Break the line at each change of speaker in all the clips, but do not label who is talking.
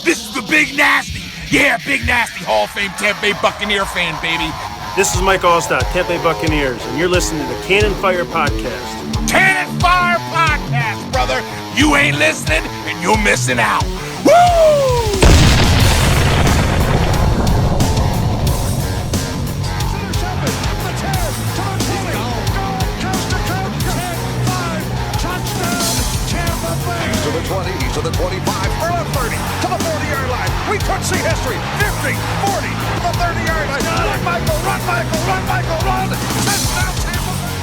This is the Big Nasty. Yeah, Big Nasty, Hall of Fame Tampa Bay Buccaneer fan, baby.
This is Mike Allstott, Tampa Bay Buccaneers, and you're listening to the Cannon Fire Podcast.
Cannon Fire Podcast, brother. You ain't listening, and you're missing out. Woo!
To the 20, to the 25, or the 30, to the 40-yard line. We could see history. 50, 40, to the 30-yard line. Run, Michael, run, Michael, run, Michael, run. Touchdown, Tampa
Bay.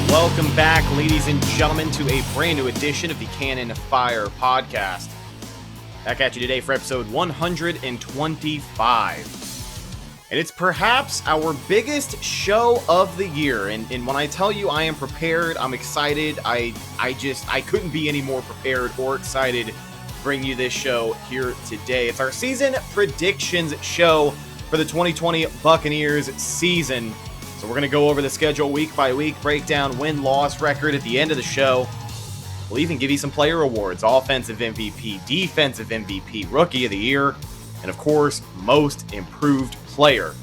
Welcome back, ladies and gentlemen, to a brand new edition of the Cannon Fire Podcast. Back at you today for episode 125. And it's perhaps our biggest show of the year. And when I tell you I am prepared, I'm excited, I couldn't be any more prepared or excited to bring you this show here today. It's our season predictions show for the 2020 Buccaneers season. So we're going to go over the schedule week by week, break down win-loss record at the end of the show. We'll even give you some player awards: offensive MVP, defensive MVP, rookie of the year, and of course, most improved player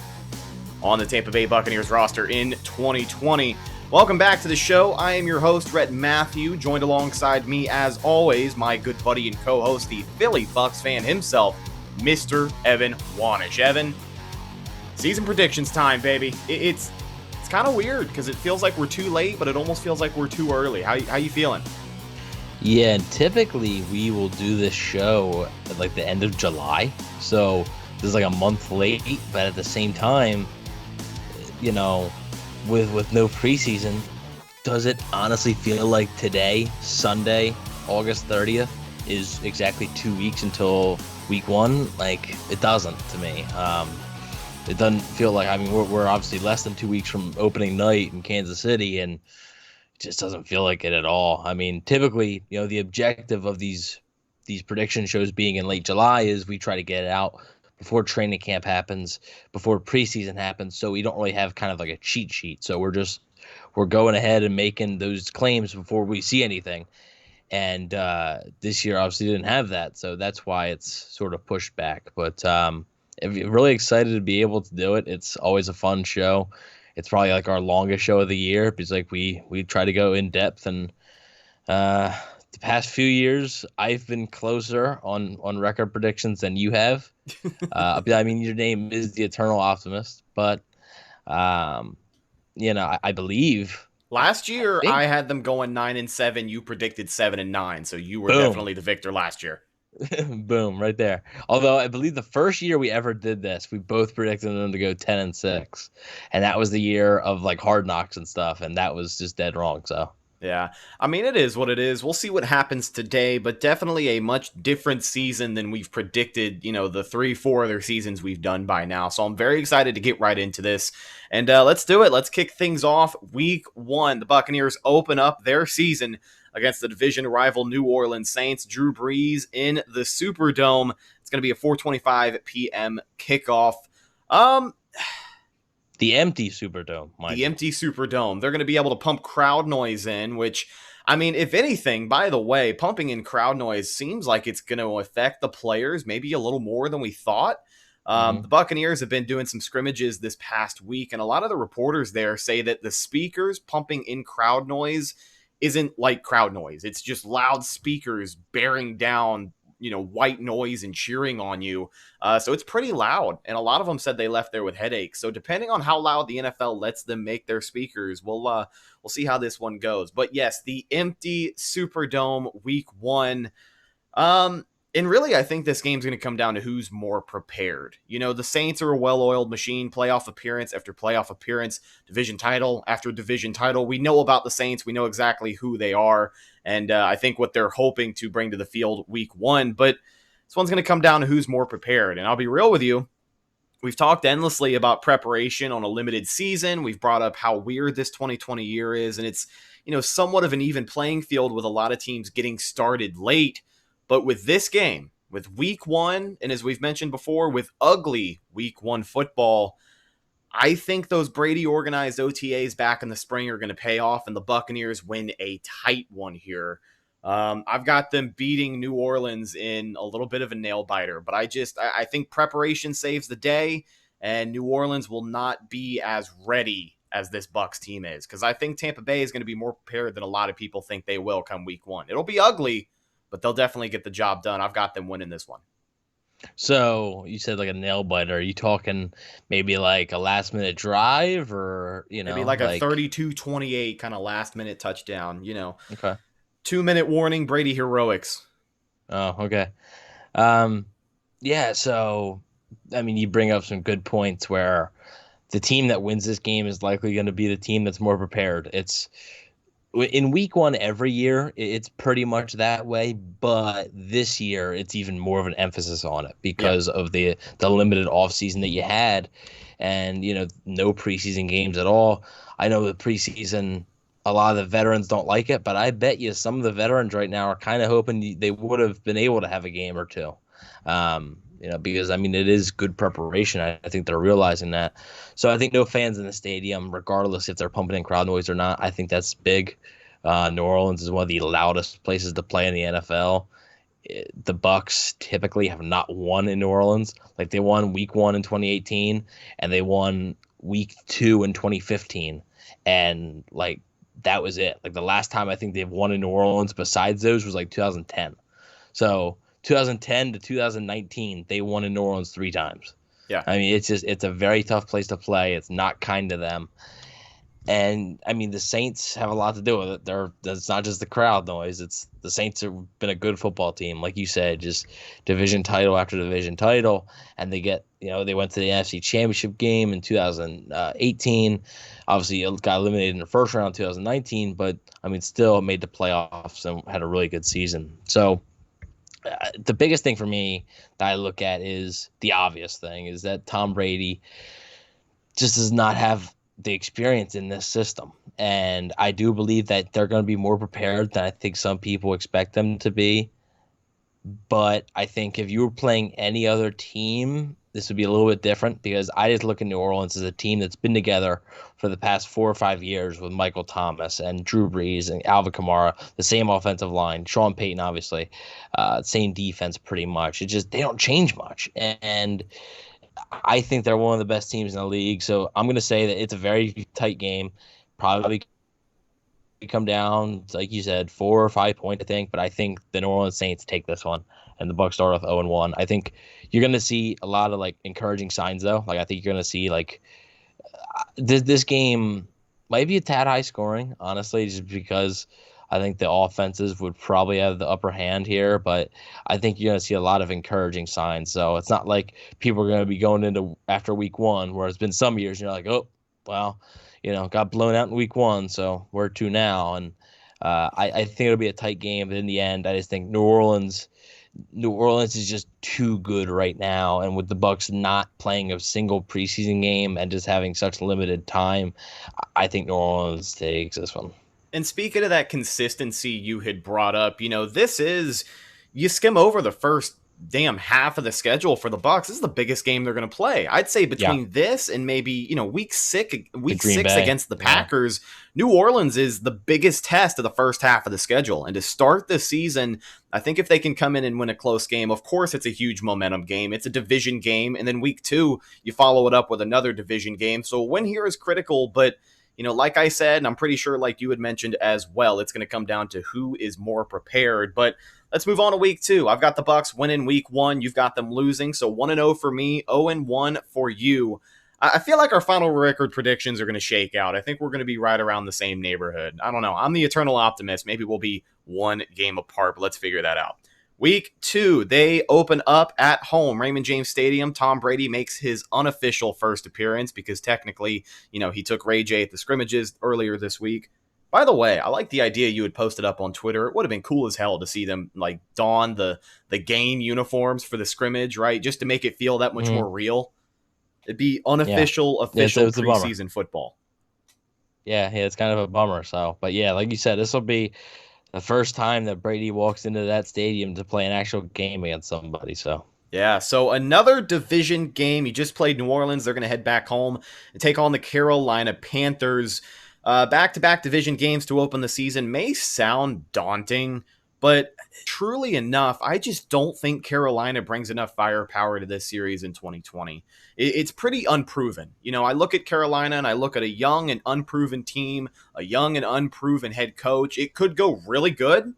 on the Tampa Bay Buccaneers roster in 2020. Welcome back to the show. I am your host, Rhett Matthew, joined alongside me, as always, my good buddy and co-host, the Philly Bucs fan himself, Mr. Evan Wanish. Evan, season predictions time, baby. It's kind of weird because it feels like we're too late, but it almost feels like we're too early. How you feeling?
Yeah, and typically we will do this show at like the end of July, so this is like a month late, but at the same time, you know, with no preseason, does it honestly feel like today, Sunday, August 30th, is exactly 2 weeks until week one? Like, it doesn't to me. It doesn't feel like, I mean, we're obviously less than 2 weeks from opening night in Kansas City, and it just doesn't feel like it at all. I mean, typically, you know, the objective of these prediction shows being in late July is we try to get it out before training camp happens, before preseason happens, so we don't really have kind of like a cheat sheet. So we're going ahead and making those claims before we see anything. And this year obviously didn't have that, so that's why it's sort of pushed back. But really excited to be able to do it. It's always a fun show. It's probably like our longest show of the year because like we try to go in depth, and the past few years I've been closer on record predictions than you have. I mean, your name is the Eternal Optimist, but you know, I believe
last year I had them going 9-7. You predicted 7-9, so you were definitely the victor last year.
Boom, right there. Although I believe the first year we ever did this, we both predicted them to go 10-6, and that was the year of like Hard Knocks and stuff, and that was just dead wrong. So
yeah, I mean, it is what it is. We'll see what happens today, but definitely a much different season than we've predicted, you know, the 3-4 other seasons we've done by now. So I'm very excited to get right into this, and let's do it. Let's kick things off. Week 1, the Buccaneers open up their season against the division rival New Orleans Saints. Drew Brees in the Superdome. It's going to be a 4:25 p.m. kickoff.
The empty Superdome,
empty Superdome. They're going to be able to pump crowd noise in, which, I mean, if anything, by the way, pumping in crowd noise seems like it's going to affect the players maybe a little more than we thought. The Buccaneers have been doing some scrimmages this past week, and a lot of the reporters there say that the speakers pumping in crowd noise isn't like crowd noise. It's just loud speakers bearing down, you know, white noise and cheering on you. So it's pretty loud. And a lot of them said they left there with headaches. So depending on how loud the NFL lets them make their speakers, we'll see how this one goes. But yes, the empty Superdome week 1. And really, I think this game's going to come down to who's more prepared. You know, the Saints are a well-oiled machine, playoff appearance after playoff appearance, division title after division title. We know about the Saints. We know exactly who they are, and I think what they're hoping to bring to the field week 1. But this one's going to come down to who's more prepared. And I'll be real with you. We've talked endlessly about preparation on a limited season. We've brought up how weird this 2020 year is, and it's, you know, somewhat of an even playing field with a lot of teams getting started late. But with this game, with week 1, and as we've mentioned before, with ugly week 1 football, I think those Brady organized OTAs back in the spring are going to pay off, and the Buccaneers win a tight one here. I've got them beating New Orleans in a little bit of a nail biter, but I think preparation saves the day, and New Orleans will not be as ready as this Bucs team is, because I think Tampa Bay is going to be more prepared than a lot of people think they will come week one. It'll be ugly, but they'll definitely get the job done. I've got them winning this one.
So you said like a nail biter. Are you talking maybe like a last minute drive, or
maybe like a 32-28 kind of last minute touchdown?
Okay.
2-minute warning, Brady heroics.
Oh, okay. Yeah. So I mean, you bring up some good points where the team that wins this game is likely going to be the team that's more prepared. It's in week one every year, it's pretty much that way, but this year it's even more of an emphasis on it because of the limited offseason that you had, and no preseason games at all. I know the preseason, a lot of the veterans don't like it, but I bet you some of the veterans right now are kind of hoping they would have been able to have a game or two. Because I mean, it is good preparation. I think they're realizing that. So I think no fans in the stadium, regardless if they're pumping in crowd noise or not, I think that's big. New Orleans is one of the loudest places to play in the NFL. The Bucs typically have not won in New Orleans. Like, they won week 1 in 2018, and they won week 2 in 2015, and like that was it. Like, the last time I think they've won in New Orleans besides those was like 2010. So 2010 to 2019, they won in New Orleans 3 times.
Yeah.
I mean, it's a very tough place to play. It's not kind to them. And I mean, the Saints have a lot to do with it. It's not just the crowd noise. It's the Saints have been a good football team, like you said, just division title after division title, and they went to the NFC Championship game in 2018. Obviously, it got eliminated in the first round in 2019, but I mean, still made the playoffs and had a really good season. So the biggest thing for me that I look at is the obvious thing is that Tom Brady just does not have the experience in this system. And I do believe that they're going to be more prepared than I think some people expect them to be. But I think if you were playing any other team, this would be a little bit different, because I just look at New Orleans as a team that's been together for the past 4 or 5 years with Michael Thomas and Drew Brees and Alvin Kamara, the same offensive line, Sean Payton, obviously, same defense pretty much. It just, they don't change much. And I think they're one of the best teams in the league. So I'm going to say that it's a very tight game. Probably come down, like you said, 4 or 5 points, I think. But I think the New Orleans Saints take this one, and the Bucs start off 0-1. I think you're going to see a lot of like encouraging signs, though. Like, I think you're going to see like this game might be a tad high scoring, honestly, just because I think the offenses would probably have the upper hand here, but I think you're going to see a lot of encouraging signs. So it's not like people are going to be going into after week 1, where it's been some years, you're like, oh, well, got blown out in week 1, so where to now? And I think it'll be a tight game, but in the end, I just think New Orleans is just too good right now. And with the Bucs not playing a single preseason game and just having such limited time, I think New Orleans takes this one.
And speaking of that consistency you had brought up, you skim over the first damn half of the schedule for the Bucs. This is the biggest game they're going to play. I'd say between this and maybe, week 6 against the Packers, New Orleans is the biggest test of the first half of the schedule. And to start the season, I think if they can come in and win a close game, of course it's a huge momentum game. It's a division game. And then week 2, you follow it up with another division game. So a win here is critical, but like I said, and I'm pretty sure like you had mentioned as well, it's going to come down to who is more prepared. But let's move on to week 2. I've got the Bucs winning week 1. You've got them losing. So 1-0 for me, 0-1 for you. I feel like our final record predictions are going to shake out. I think we're going to be right around the same neighborhood. I don't know. I'm the eternal optimist. Maybe we'll be 1 game apart, but let's figure that out. Week 2, they open up at home, Raymond James Stadium. Tom Brady makes his unofficial first appearance because technically, he took Ray J at the scrimmages earlier this week. By the way, I like the idea you had posted up on Twitter. It would have been cool as hell to see them like don the game uniforms for the scrimmage, right? Just to make it feel that much more real. It'd be unofficial, official preseason football.
Yeah, it's kind of a bummer. So, but yeah, like you said, this will be the first time that Brady walks into that stadium to play an actual game against somebody. So
Yeah, so another division game. You just played New Orleans. They're going to head back home and take on the Carolina Panthers. Back-to-back division games to open the season may sound daunting, but truly enough, I just don't think Carolina brings enough firepower to this series in 2020. It's pretty unproven. I look at Carolina and I look at a young and unproven team, a young and unproven head coach. It could go really good,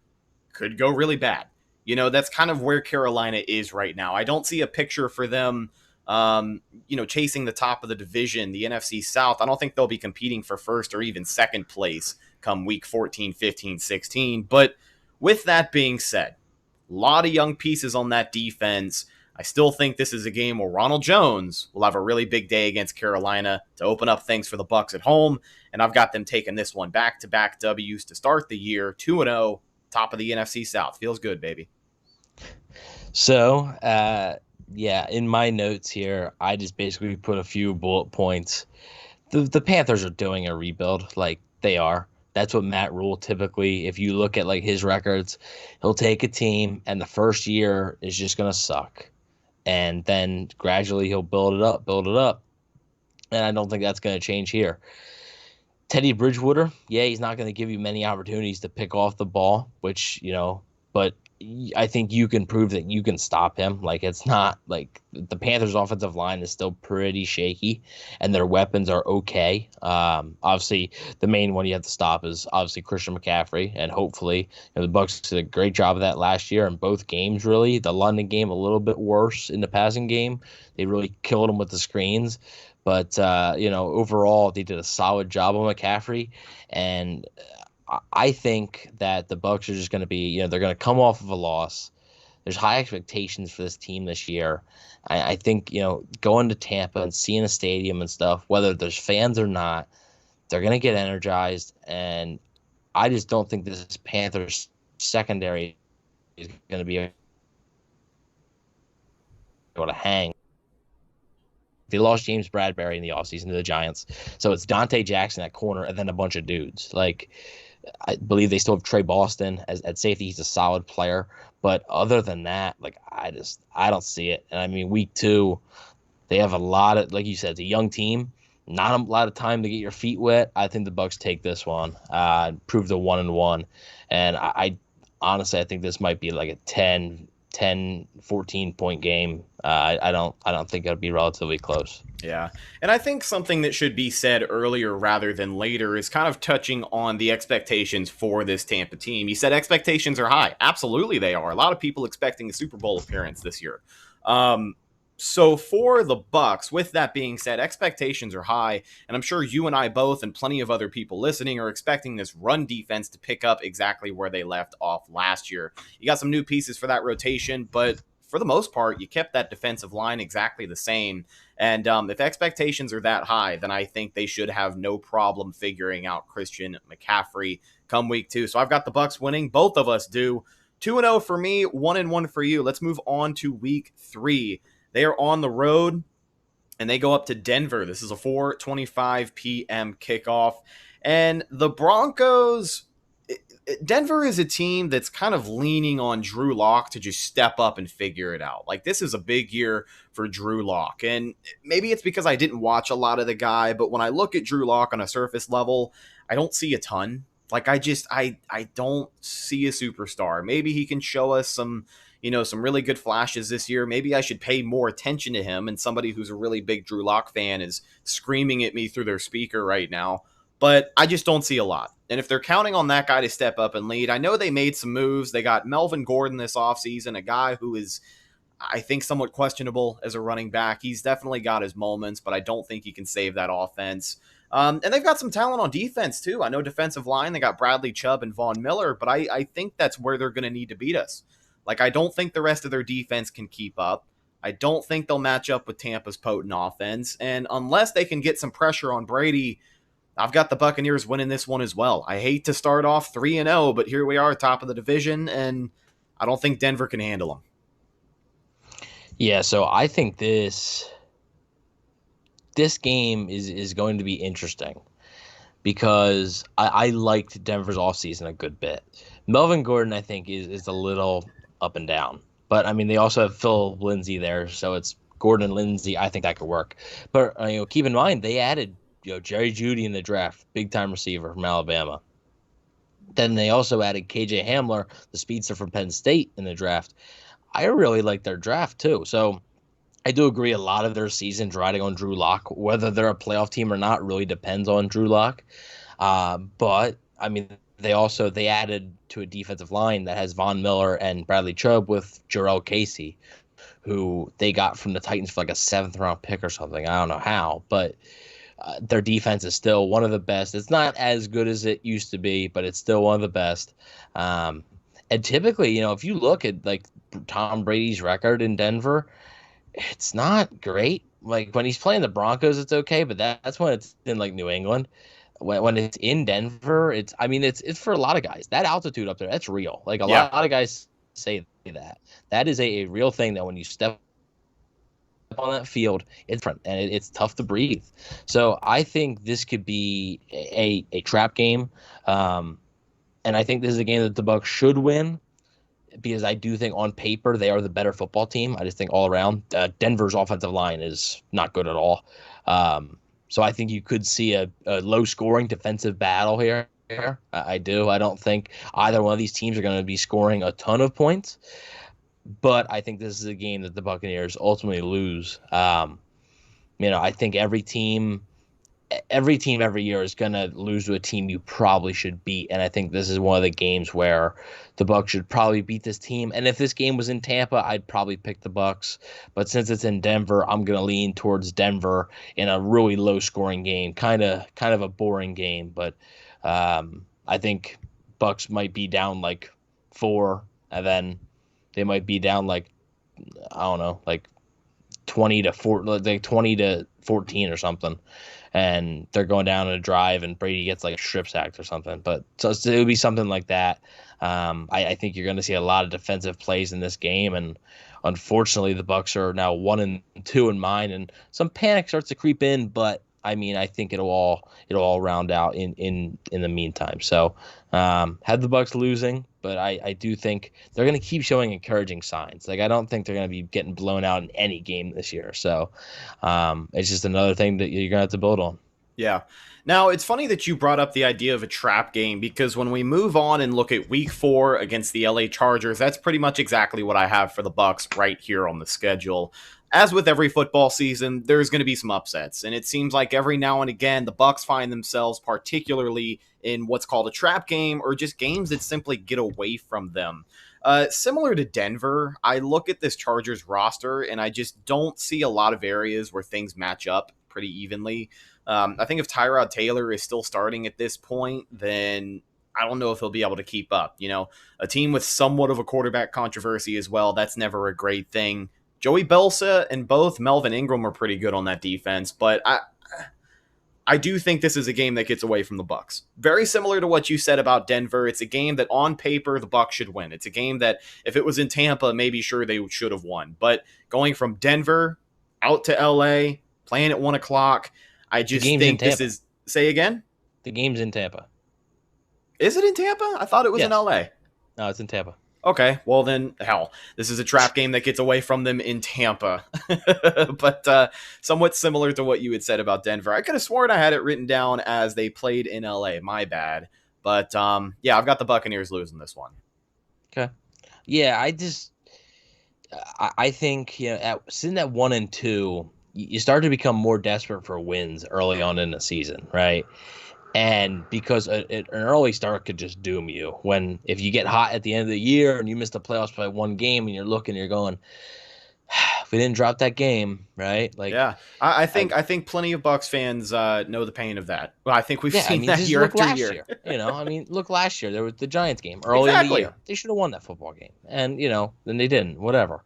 could go really bad. That's kind of where Carolina is right now. I don't see a picture for them, chasing the top of the division, the NFC South. I don't think they'll be competing for first or even second place come week 14, 15, 16. But with that being said, a lot of young pieces on that defense. I still think this is a game where Ronald Jones will have a really big day against Carolina to open up things for the Bucs at home. And I've got them taking this one back-to-back W's to start the year, 2-0, top of the NFC South. Feels good, baby.
So, in my notes here, I just basically put a few bullet points. The Panthers are doing a rebuild, like they are. That's what Matt Rule typically, if you look at like his records, he'll take a team and the first year is just going to suck. And then gradually he'll build it up. And I don't think that's going to change here. Teddy Bridgewater, he's not going to give you many opportunities to pick off the ball, which, but I think you can prove that you can stop him. Like, it's not like the Panthers' offensive line is still pretty shaky, and their weapons are okay. Obviously, the main one you have to stop is obviously Christian McCaffrey, and hopefully, the Bucs did a great job of that last year in both games. Really, the London game a little bit worse in the passing game. They really killed him with the screens, but overall they did a solid job on McCaffrey, and I think that the Bucs are just going to be, they're going to come off of a loss. There's high expectations for this team this year. I think, going to Tampa and seeing a stadium and stuff, whether there's fans or not, they're going to get energized. And I just don't think this Panthers secondary is going to be able to hang. They lost James Bradbury in the offseason to the Giants. So it's Dante Jackson at corner and then a bunch of dudes. Like, I believe they still have Trey Boston at safety. He's a solid player. But other than that, like, I don't see it. And I mean, week 2, they have a lot of, like you said, it's a young team. Not a lot of time to get your feet wet. I think the Bucs take this one, prove the 1-1. And I honestly, I think this might be like a 10, 14 point game. I don't think it'll be relatively close.
Yeah. And I think something that should be said earlier rather than later is kind of touching on the expectations for this Tampa team. You said expectations are high. Absolutely they are. A lot of people expecting a Super Bowl appearance this year. So for the Bucs, with that being said, expectations are high, and I'm sure you and I both and plenty of other people listening are expecting this run defense to pick up exactly where they left off last year. You got some new pieces for that rotation, but for the most part, you kept that defensive line exactly the same. And if expectations are that high, then I think they should have no problem figuring out Christian McCaffrey come week 2. So I've got the Bucs winning. Both of us do. 2-0 for me, 1-1 for you. Let's move on to week 3. They are on the road, and they go up to Denver. This is a 4:25 p.m. kickoff. And the Broncos, Denver is a team that's kind of leaning on Drew Lock to just step up and figure it out. Like, this is a big year for Drew Lock. And maybe it's because I didn't watch a lot of the guy, but when I look at Drew Lock on a surface level, I don't see a ton. Like, I don't see a superstar. Maybe he can show us some really good flashes this year. Maybe I should pay more attention to him, and somebody who's a really big Drew Lock fan is screaming at me through their speaker right now. But I just don't see a lot. And if they're counting on that guy to step up and lead, I know they made some moves. They got Melvin Gordon this offseason, a guy who is, I think, somewhat questionable as a running back. He's definitely got his moments, but I don't think he can save that offense. And they've got some talent on defense, too. I know defensive line, they got Bradley Chubb and Von Miller, but I think that's where they're going to need to beat us. Like, I don't think the rest of their defense can keep up. I don't think they'll match up with Tampa's potent offense. And unless they can get some pressure on Brady, I've got the Buccaneers winning this one as well. I hate to start off 3-0, but here we are, top of the division, and I don't think Denver can handle them.
Yeah, so I think this game is going to be interesting because I liked Denver's offseason a good bit. Melvin Gordon, I think, is a little up and down. But I mean, they also have Phil Lindsay there, so it's Gordon and Lindsay. I think that could work. But keep in mind they added Jerry Jeudy in the draft, big time receiver from Alabama. Then they also added KJ Hamler, the speedster from Penn State, in the draft. I really like their draft too. So I do agree a lot of their season's riding on Drew Lock. Whether they're a playoff team or not really depends on Drew Lock. But I mean, they added to a defensive line that has Von Miller and Bradley Chubb with Jarrell Casey, who they got from the Titans for like a 7th-round pick or something. I don't know how, but their defense is still one of the best. It's not as good as it used to be, but it's still one of the best. And typically, if you look at like Tom Brady's record in Denver, it's not great. Like when he's playing the Broncos, it's okay, but that's when it's in like New England. When it's in Denver, it's for a lot of guys. That altitude up there, that's real. Like a lot of guys say that. That is a real thing that when you step on that field, it's different and it's tough to breathe. So I think this could be a trap game. And I think this is a game that the Bucs should win because I do think on paper they are the better football team. I just think all around Denver's offensive line is not good at all. So I think you could see a low-scoring defensive battle here. I do. I don't think either one of these teams are going to be scoring a ton of points. But I think this is a game that the Buccaneers ultimately lose. I think every team every year is going to lose to a team you probably should beat. And I think this is one of the games where the Bucs should probably beat this team. And if this game was in Tampa, I'd probably pick the Bucs. But since it's in Denver, I'm going to lean towards Denver in a really low-scoring game, kind of a boring game. But I think Bucs might be down like 4, and then they might be down like 20 to 4, like 20 to 14 or something. And they're going down a drive, and Brady gets like a strip sack or something. But so it would be something like that. I think you're going to see a lot of defensive plays in this game, and unfortunately, the Bucs are now 1-2 in mine, and some panic starts to creep in. But I mean, I think it'll all round out in the meantime. So had the Bucs losing, but I do think they're going to keep showing encouraging signs. Like I don't think they're going to be getting blown out in any game this year. So it's just another thing that you're going to have to build on.
Yeah. Now, it's funny that you brought up the idea of a trap game, because when we move on and look at week 4 against the LA Chargers, that's pretty much exactly what I have for the Bucs right here on the schedule. As with every football season, there's going to be some upsets, and it seems like every now and again the Bucs find themselves particularly in what's called a trap game, or just games that simply get away from them. Similar to Denver, I look at this Chargers roster and I just don't see a lot of areas where things match up pretty evenly. I think if Tyrod Taylor is still starting at this point, then I don't know if he'll be able to keep up. A team with somewhat of a quarterback controversy as well, that's never a great thing. Joey Bosa and both Melvin Ingram are pretty good on that defense, but I do think this is a game that gets away from the Bucs. Very similar to what you said about Denver, it's a game that on paper the Bucs should win. It's a game that if it was in Tampa, maybe sure they should have won. But going from Denver out to LA, playing at 1 o'clock, I just think this is... Say again?
The game's in Tampa.
Is it in Tampa? I thought it was in LA.
No, it's in Tampa.
Okay, well then, hell, this is a trap game that gets away from them in Tampa. But somewhat similar to what you had said about Denver. I could have sworn I had it written down as they played in LA. My bad. But yeah, I've got the Buccaneers losing this one.
Okay. Yeah, I think sitting at 1-2, you start to become more desperate for wins early on in the season, right? And because an early start could just doom you. If you get hot at the end of the year and you miss the playoffs by 1 game and you're going, if we didn't drop that game, right? Like,
yeah, I think plenty of Bucs fans know the pain of that. Well, I think we've seen that year after year.
Look last year. There was the Giants game early in the year. They should have won that football game, and then they didn't. Whatever.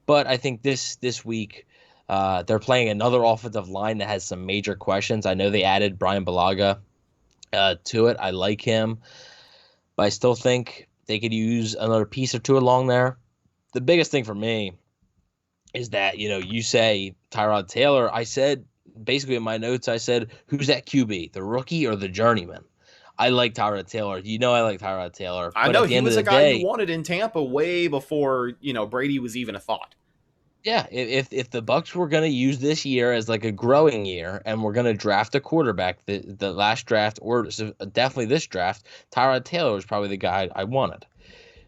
But I think this week they're playing another offensive line that has some major questions. I know they added Brian Bulaga to it. I like him, but I still think they could use another piece or two along there. The biggest thing for me is that, you say Tyrod Taylor. I said, basically in my notes, I said, who's that QB, the rookie or the journeyman? I like Tyrod Taylor. I like Tyrod Taylor.
I
But
know
at the
he
end
was
of
a
the
guy
day,
you wanted in Tampa way before, Brady was even a thought.
yeah, if the Bucs were going to use this year as like a growing year and we're going to draft a quarterback, the last draft or definitely this draft, Tyrod Taylor was probably the guy I wanted.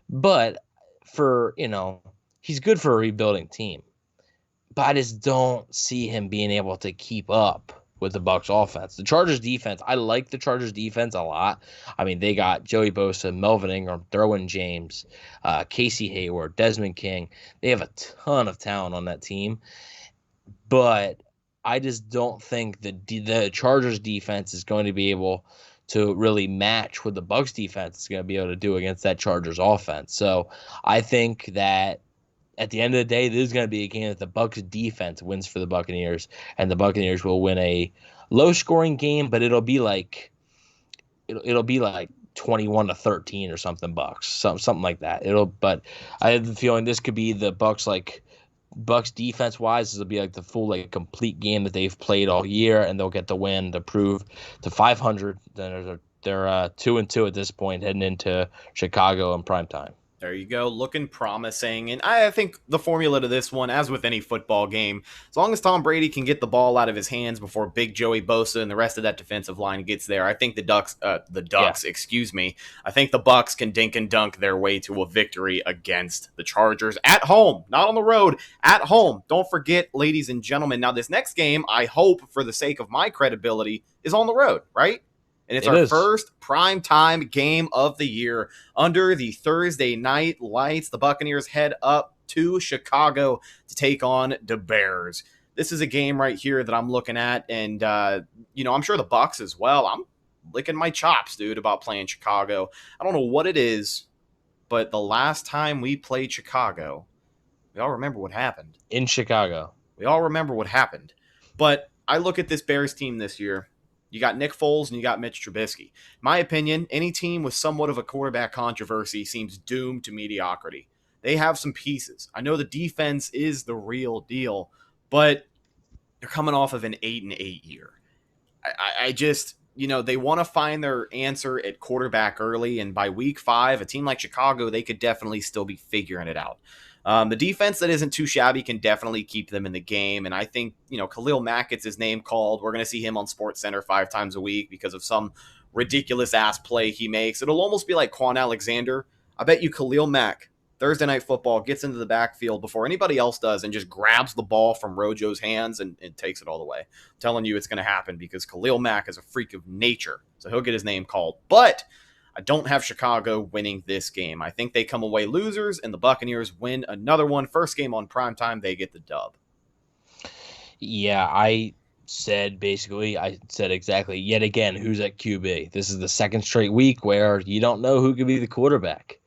But he's good for a rebuilding team. But I just don't see him being able to keep up with the Bucs offense. The Chargers defense, I like the Chargers defense a lot. I mean, they got Joey Bosa, Melvin Ingram, Derwin James, Casey Hayward, Desmond King. They have a ton of talent on that team. But I just don't think the Chargers defense is going to be able to really match what the Bucs defense is going to be able to do against that Chargers offense. So I think that at the end of the day, this is going to be a game that the Bucs defense wins for the Buccaneers, and the Buccaneers will win a low-scoring game, but it'll be like 21-13 or something Bucs, something like that. But I have the feeling this could be the Bucs defense wise. This will be like the full complete game that they've played all year, and they'll get the win to prove to 500. Then they're 2-2 at this point, heading into Chicago in primetime.
There you go, looking promising. And I think the formula to this one, as with any football game, as long as Tom Brady can get the ball out of his hands before big Joey Bosa and the rest of that defensive line gets there, I think I think the Bucs can dink and dunk their way to a victory against the Chargers at home, not on the road, at home. Don't forget, ladies and gentlemen, now this next game, I hope for the sake of my credibility, is on the road, right? And it's our first primetime game of the year under the Thursday night lights. The Buccaneers head up to Chicago to take on the Bears. This is a game right here that I'm looking at, and, I'm sure the Bucs as well. I'm licking my chops, dude, about playing Chicago. I don't know what it is, but the last time we played Chicago, we all remember what happened.
In Chicago.
We all remember what happened. But I look at this Bears team this year. You got Nick Foles and you got Mitch Trubisky. In my opinion, any team with somewhat of a quarterback controversy seems doomed to mediocrity. They have some pieces. I know the defense is the real deal, but they're coming off of an 8-8 year. I just, they want to find their answer at quarterback early, and by week 5, a team like Chicago, they could definitely still be figuring it out. The defense that isn't too shabby can definitely keep them in the game. And I think, Khalil Mack gets his name called. We're going to see him on SportsCenter 5 times a week because of some ridiculous ass play he makes. It'll almost be like Quan Alexander. I bet you Khalil Mack, Thursday Night Football, gets into the backfield before anybody else does and just grabs the ball from Rojo's hands and takes it all the way. I'm telling you it's going to happen because Khalil Mack is a freak of nature. So he'll get his name called. But I don't have Chicago winning this game. I think they come away losers, and the Buccaneers win another one. First game on primetime, they get the dub.
Yeah, I said exactly, yet again, who's at QB. This is the second straight week where you don't know who could be the quarterback,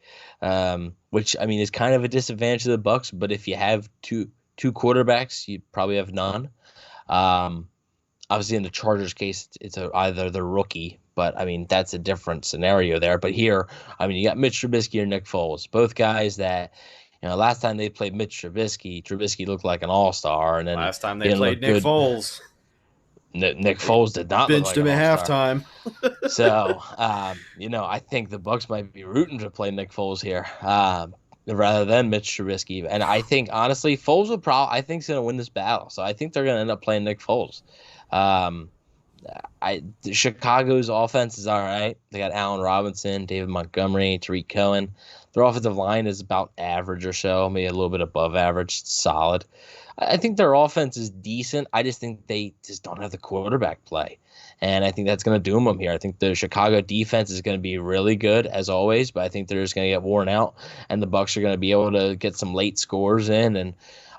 which, is kind of a disadvantage to the Bucs, but if you have two quarterbacks, you probably have none. Obviously, in the Chargers case, it's either the rookie, but, that's a different scenario there. But here, you got Mitch Trubisky or Nick Foles, both guys that, last time they played Mitch Trubisky looked like an all-star. And then
last time they played Nick Foles.
Nick Foles did not
benched
look like
him at halftime.
So, I think the Bucs might be rooting to play Nick Foles here rather than Mitch Trubisky. And I think, honestly, Foles will I think he's going to win this battle. So I think they're going to end up playing Nick Foles. Chicago's offense is all right. They got Allen Robinson, David Montgomery, Tariq Cohen. Their offensive line is about average or so, maybe a little bit above average. It's solid. I think their offense is decent. I just think they just don't have the quarterback play. And I think that's going to doom them here. I think the Chicago defense is going to be really good, as always, but I think they're just going to get worn out, and the Bucs are going to be able to get some late scores in. And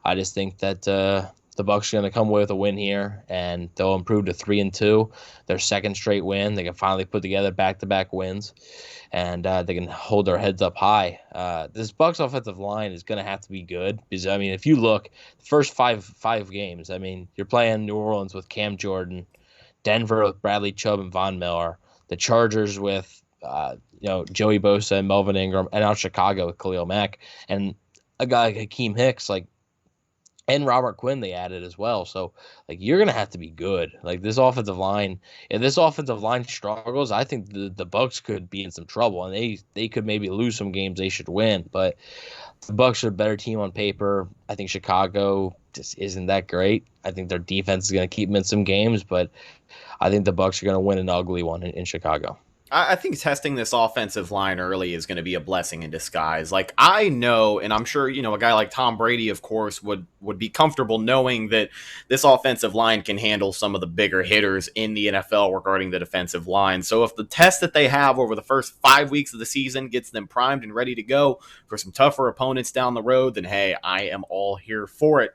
I just think that the Bucs are going to come away with a win here, and they'll improve to 3-2. Their second straight win. They can finally put together back-to-back wins, and they can hold their heads up high. This Bucs offensive line is going to have to be good because, if you look, the first five games, you're playing New Orleans with Cam Jordan, Denver with Bradley Chubb and Von Miller, the Chargers with Joey Bosa and Melvin Ingram, and now Chicago with Khalil Mack, and a guy like Hakeem Hicks, and Robert Quinn they added as well. So like you're gonna have to be good. Like this offensive line, if this offensive line struggles, I think the Bucs could be in some trouble, and they could maybe lose some games they should win. But the Bucs are a better team on paper. I think Chicago just isn't that great. I think their defense is gonna keep them in some games, but I think the Bucs are gonna win an ugly one in Chicago.
I think testing this offensive line early is going to be a blessing in disguise. Like, I know, and I'm sure, a guy like Tom Brady, of course, would be comfortable knowing that this offensive line can handle some of the bigger hitters in the NFL regarding the defensive line. So if the test that they have over the first 5 weeks of the season gets them primed and ready to go for some tougher opponents down the road, then hey, I am all here for it.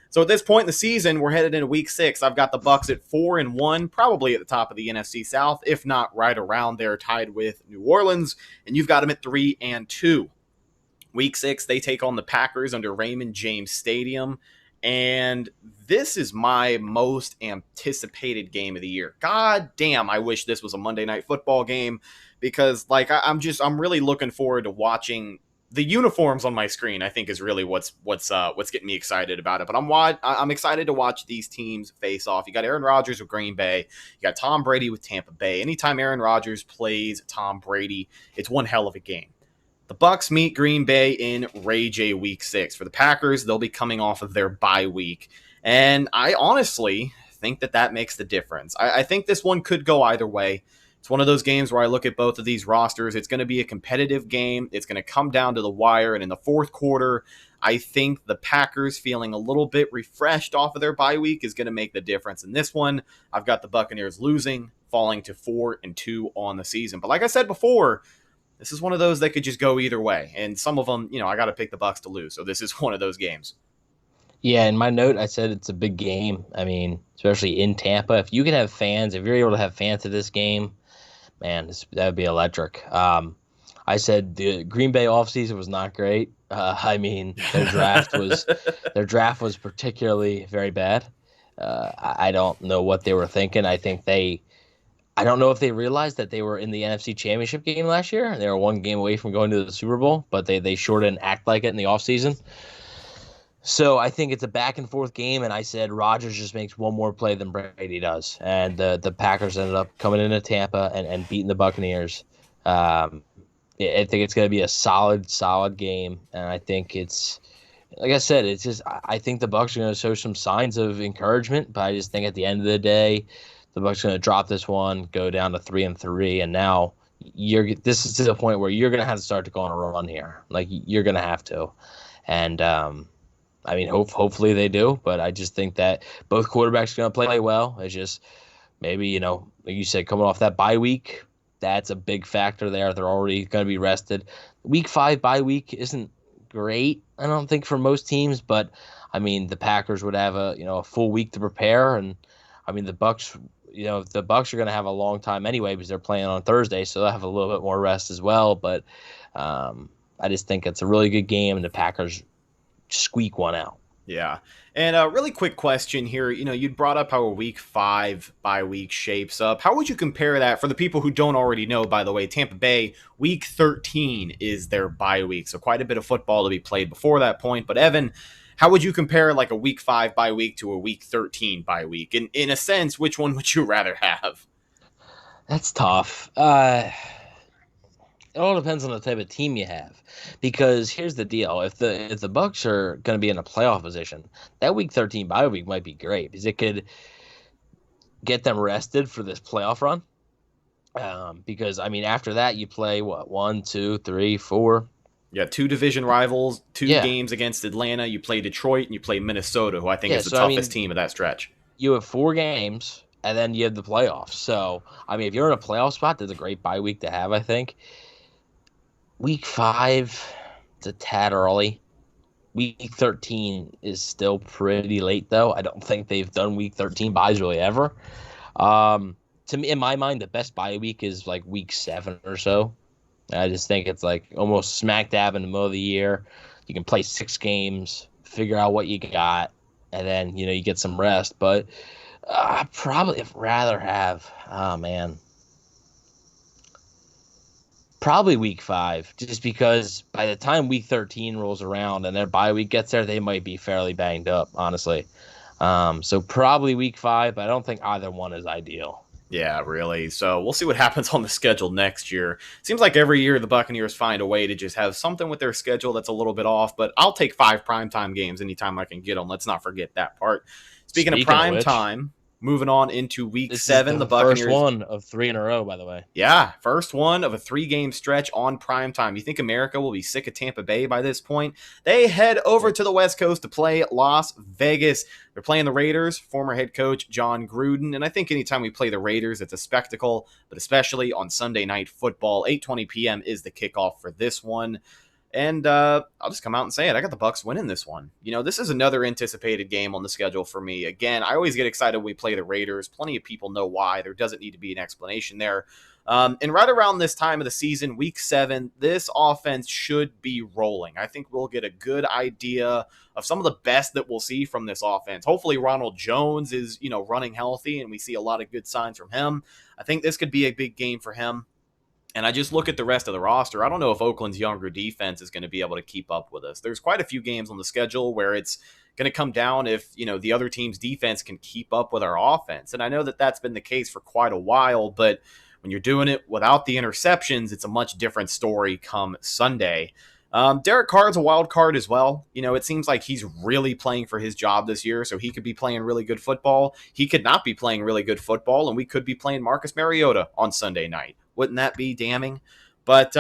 So at this point in the season, we're headed into week 6. I've got the Bucs at 4-1, probably at the top of the NFC South, if not right around there, tied with New Orleans. And you've got them at 3-2. Week 6, they take on the Packers under Raymond James Stadium. And this is my most anticipated game of the year. God damn, I wish this was a Monday Night Football game because, I'm really looking forward to watching. The uniforms on my screen, I think, is really what's getting me excited about it. But I'm excited to watch these teams face off. You got Aaron Rodgers with Green Bay. You got Tom Brady with Tampa Bay. Anytime Aaron Rodgers plays Tom Brady, it's one hell of a game. The Bucs meet Green Bay in Ray J Week 6. For the Packers, they'll be coming off of their bye week. And I honestly think that makes the difference. I think this one could go either way. It's one of those games where I look at both of these rosters. It's going to be a competitive game. It's going to come down to the wire. And in the fourth quarter, I think the Packers feeling a little bit refreshed off of their bye week is going to make the difference. In this one, I've got the Buccaneers losing, falling to 4-2 on the season. But like I said before, this is one of those that could just go either way. And some of them, I got to pick the Bucs to lose. So this is one of those games.
Yeah, in my note, I said it's a big game. I mean, especially in Tampa. If you can have fans, if you're able to have fans at this game, man, that would be electric. I said the Green Bay offseason was not great. I mean, their draft was particularly very bad. I don't know what they were thinking. I don't know if they realized that they were in the NFC Championship game last year. They were one game away from going to the Super Bowl, but they sure didn't act like it in the offseason. So I think it's a back-and-forth game, and I said Rodgers just makes one more play than Brady does. And the Packers ended up coming into Tampa and beating the Buccaneers. I think it's going to be a solid game, and I think it's – like I said, it's just I think the Bucs are going to show some signs of encouragement, but I just think at the end of the day, the Bucs are going to drop this one, go down to 3-3, and now this is to the point where you're going to have to start to go on a run here. Like, you're going to have to. And I mean, hopefully they do, but I just think that both quarterbacks are going to play well. It's just maybe, like you said, coming off that bye week, that's a big factor there. They're already going to be rested. Week 5 bye week isn't great, I don't think, for most teams, but I mean, the Packers would have a full week to prepare, and I mean, the Bucs, the Bucs are going to have a long time anyway because they're playing on Thursday, so they'll have a little bit more rest as well. But I just think it's a really good game, and the Packers squeak one out.
Yeah. And a really quick question here. You'd brought up how a week 5 bye week shapes up. How would you compare that for the people who don't already know, by the way? Tampa Bay, week 13 is their bye week. So quite a bit of football to be played before that point. But Evan, how would you compare like a week 5 bye week to a week 13 bye week? In a sense, which one would you rather have?
That's tough. It all depends on the type of team you have, because here's the deal: if the Bucs are going to be in a playoff position, that week 13 bye week might be great because it could get them rested for this playoff run. Because I mean, after that you play 1, 2, 3, 4.
Yeah, 2 division rivals, 2 games against Atlanta. You play Detroit and you play Minnesota, who I think is the toughest team of that stretch.
You have 4 games, and then you have the playoffs. So I mean, if you're in a playoff spot, that's a great bye week to have, I think. Week 5, it's a tad early. Week 13 is still pretty late, though. I don't think they've done Week 13 buys really ever. To me, in my mind, the best bye week is like Week 7 or so. I just think it's like almost smack dab in the middle of the year. You can play 6 games, figure out what you got, and then you get some rest. But I probably rather have. Oh man. Probably week 5, just because by the time week 13 rolls around and their bye week gets there, they might be fairly banged up, honestly. So probably week 5, but I don't think either one is ideal.
Yeah, really. So we'll see what happens on the schedule next year. Seems like every year the Buccaneers find a way to just have something with their schedule that's a little bit off, but I'll take 5 primetime games anytime I can get them. Let's not forget that part. Speaking of primetime, moving on into week 7, the Buccaneers.
First one of 3 in a row, by the way.
Yeah, first one of a 3-game stretch on primetime. You think America will be sick of Tampa Bay by this point? They head over to the West Coast to play Las Vegas. They're playing the Raiders, former head coach John Gruden, and I think anytime we play the Raiders, it's a spectacle, but especially on Sunday Night Football. 8:20 p.m. is the kickoff for this one. And I'll just come out and say it. I got the Bucs winning this one. This is another anticipated game on the schedule for me. Again, I always get excited when we play the Raiders. Plenty of people know why. There doesn't need to be an explanation there. And right around this time of the season, week 7, this offense should be rolling. I think we'll get a good idea of some of the best that we'll see from this offense. Hopefully Ronald Jones is, running healthy and we see a lot of good signs from him. I think this could be a big game for him. And I just look at the rest of the roster. I don't know if Oakland's younger defense is going to be able to keep up with us. There's quite a few games on the schedule where it's going to come down if, the other team's defense can keep up with our offense. And I know that that's been the case for quite a while, but when you're doing it without the interceptions, it's a much different story come Sunday. Derek Carr's a wild card as well. It seems like he's really playing for his job this year, so he could be playing really good football. He could not be playing really good football, and we could be playing Marcus Mariota on Sunday night. Wouldn't that be damning? But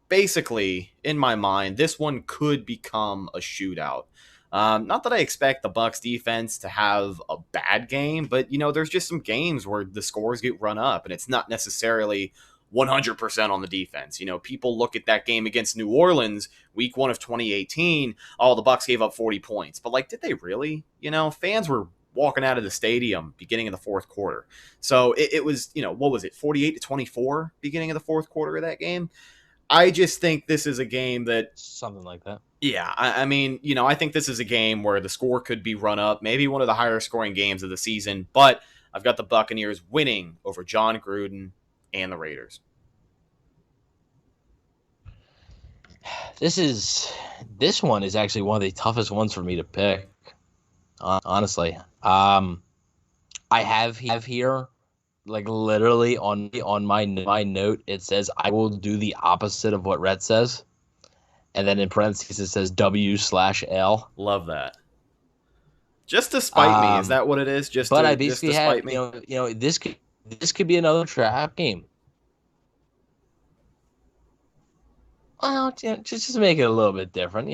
basically, in my mind, this one could become a shootout. Not that I expect the Bucs defense to have a bad game, but, there's just some games where the scores get run up, and it's not necessarily 100% on the defense. People look at that game against New Orleans, week 1 of 2018, the Bucs gave up 40 points. But, did they really? Fans were walking out of the stadium beginning of the fourth quarter. So it was, what was it, 48-24 beginning of the fourth quarter of that game? I just think this is a game that...
Something like that.
Yeah, I mean, I think this is a game where the score could be run up, maybe one of the higher scoring games of the season, but I've got the Buccaneers winning over John Gruden and the Raiders.
This one is actually one of the toughest ones for me to pick. Honestly, I have here, like literally on my note, it says I will do the opposite of what Rhett says, and then in parentheses it says W/L.
Love that. Just to spite me, is that what it is?
I basically have this could be another trap game. Well, just to make it a little bit different,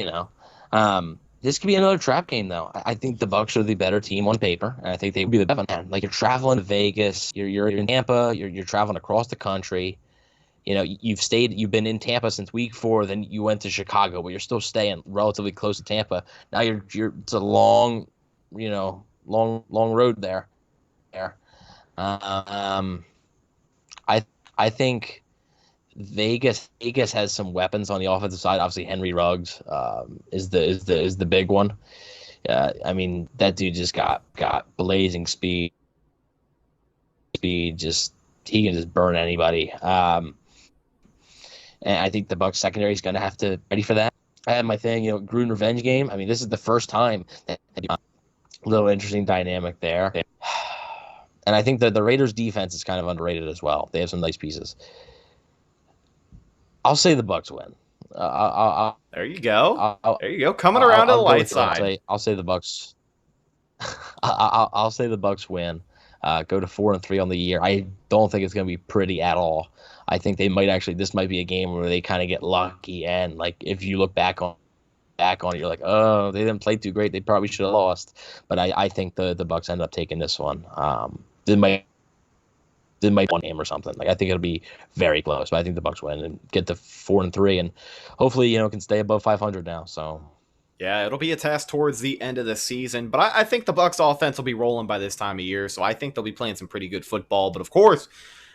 This could be another trap game, though. I think the Bucs are the better team on paper, and I think they would be the better man. Like, you're traveling to Vegas, you're in Tampa, you're traveling across the country. You've been in Tampa since week 4, then you went to Chicago, but you're still staying relatively close to Tampa. Now it's a long road there. I think Vegas has some weapons on the offensive side. Obviously, Henry Ruggs is the big one. I mean, that dude just got blazing speed. He can just burn anybody. And I think the Bucs secondary is going to have to be ready for that. I had my thing, Gruden revenge game. I mean, this is the first time that a little interesting dynamic there. And I think that the Raiders defense is kind of underrated as well. They have some nice pieces. I'll say the Bucs win.
There you go. There you go. Coming around to the light side.
I'll say the Bucs. I'll say the Bucs win. Go to 4-3 on the year. I don't think it's going to be pretty at all. I think they might actually. This might be a game where they kind of get lucky, and like if you look back on it, you're like, oh, they didn't play too great. They probably should have lost. But I think the Bucs end up taking this one. They might one game or something. Like I think it'll be very close. But I think the Bucs win and get to 4-3, and hopefully can stay above 500 now. So.
Yeah, it'll be a test towards the end of the season, but I think the Bucs offense will be rolling by this time of year, so I think they'll be playing some pretty good football. But of course,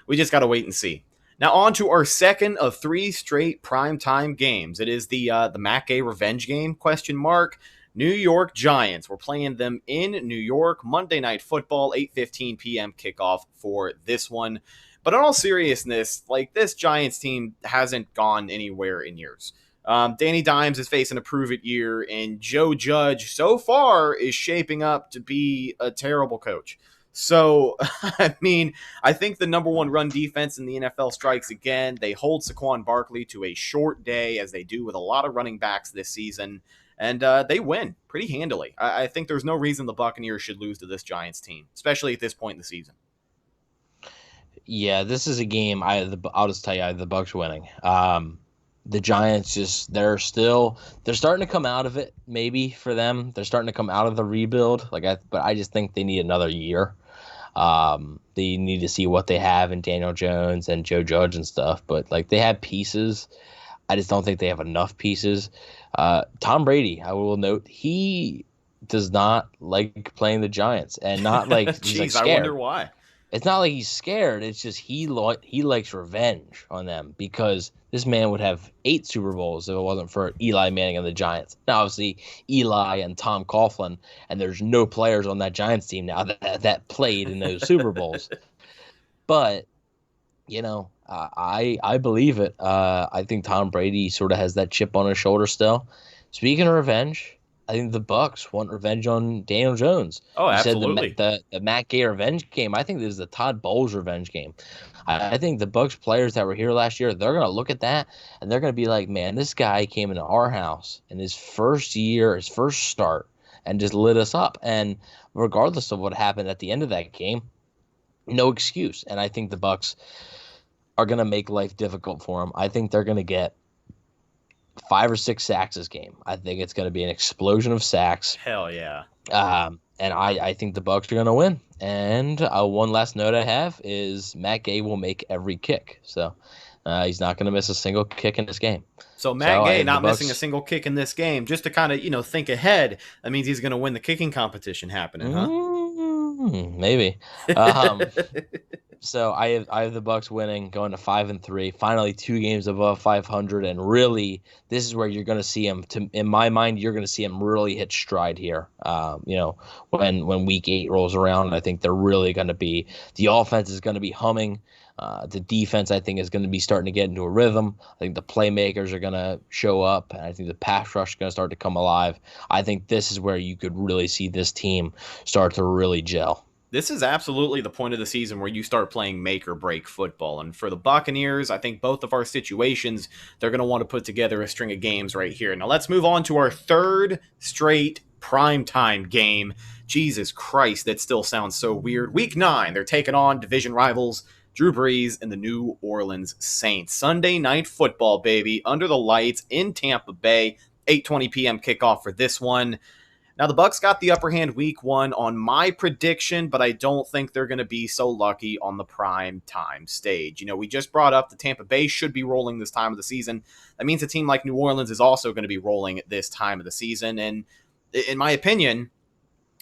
we just got to wait and see. Now on to our second of 3 straight primetime games. It is the Mac A revenge game, ? New York Giants. We're playing them in New York. Monday Night Football, 8:15 p.m. kickoff for this one. But in all seriousness, like, this Giants team hasn't gone anywhere in years. Danny Dimes is facing a prove-it year, and Joe Judge so far is shaping up to be a terrible coach. So, I mean, I think the number one run defense in the NFL strikes again. They hold Saquon Barkley to a short day, as they do with a lot of running backs this season, and they win pretty handily. I think there's no reason the Buccaneers should lose to this Giants team, especially at this point in the season.
Yeah, this is a game. I'll just tell you, I have the Bucs winning. The Giants they're starting to come out of it. Maybe for them, they're starting to come out of the rebuild. But I just think they need another year. They need to see what they have in Daniel Jones and Joe Judge and stuff. But like, they have pieces. I just don't think they have enough pieces. Tom Brady, I will note, he does not like playing the Giants, and not like he's like scared.
I wonder why.
It's not like he's scared. It's just he likes revenge on them, because this man would have 8 Super Bowls if it wasn't for Eli Manning and the Giants. Now, obviously, Eli and Tom Coughlin, and there's no players on that Giants team now that played in those Super Bowls. But, I believe it. I think Tom Brady sort of has that chip on his shoulder still. Speaking of revenge, I think the Bucs want revenge on Daniel Jones.
Oh, absolutely.
Said the Matt Gay revenge game. I think this is the Todd Bowles revenge game. I think the Bucs players that were here last year, they're going to look at that, and they're going to be like, man, this guy came into our house in his first year, his first start, and just lit us up. And regardless of what happened at the end of that game, no excuse. And I think the Bucs are going to make life difficult for him. I think they're going to get 5 or 6 sacks this game. I think it's going to be an explosion of sacks.
Hell yeah.
And I think the Bucs are going to win. And one last note I have is Matt Gay will make every kick. So he's not going to miss a single kick in this game.
So Matt Gay not missing a single kick in this game, just to kind of, think ahead, that means he's going to win the kicking competition happening, huh?
Maybe. So I have the Bucs winning, going to 5-3. Finally, 2 games above 500, and really, this is where you're going to see him. In my mind, you're going to see him really hit stride here. When Week 8 rolls around, I think they're really going to be. The offense is going to be humming. The defense, I think, is going to be starting to get into a rhythm. I think the playmakers are going to show up, and I think the pass rush is going to start to come alive. I think this is where you could really see this team start to really gel.
This is absolutely the point of the season where you start playing make or break football. And for the Buccaneers, I think both of our situations, they're going to want to put together a string of games right here. Now let's move on to our third straight primetime game. Jesus Christ, that still sounds so weird. Week 9, they're taking on division rivals Drew Brees and the New Orleans Saints. Sunday night football, baby, under the lights in Tampa Bay. 8:20 p.m. kickoff for this one. Now, the Bucs got the upper hand week 1 on my prediction, but I don't think they're going to be so lucky on the prime time stage. We just brought up the Tampa Bay should be rolling this time of the season. That means a team like New Orleans is also going to be rolling at this time of the season. And in my opinion,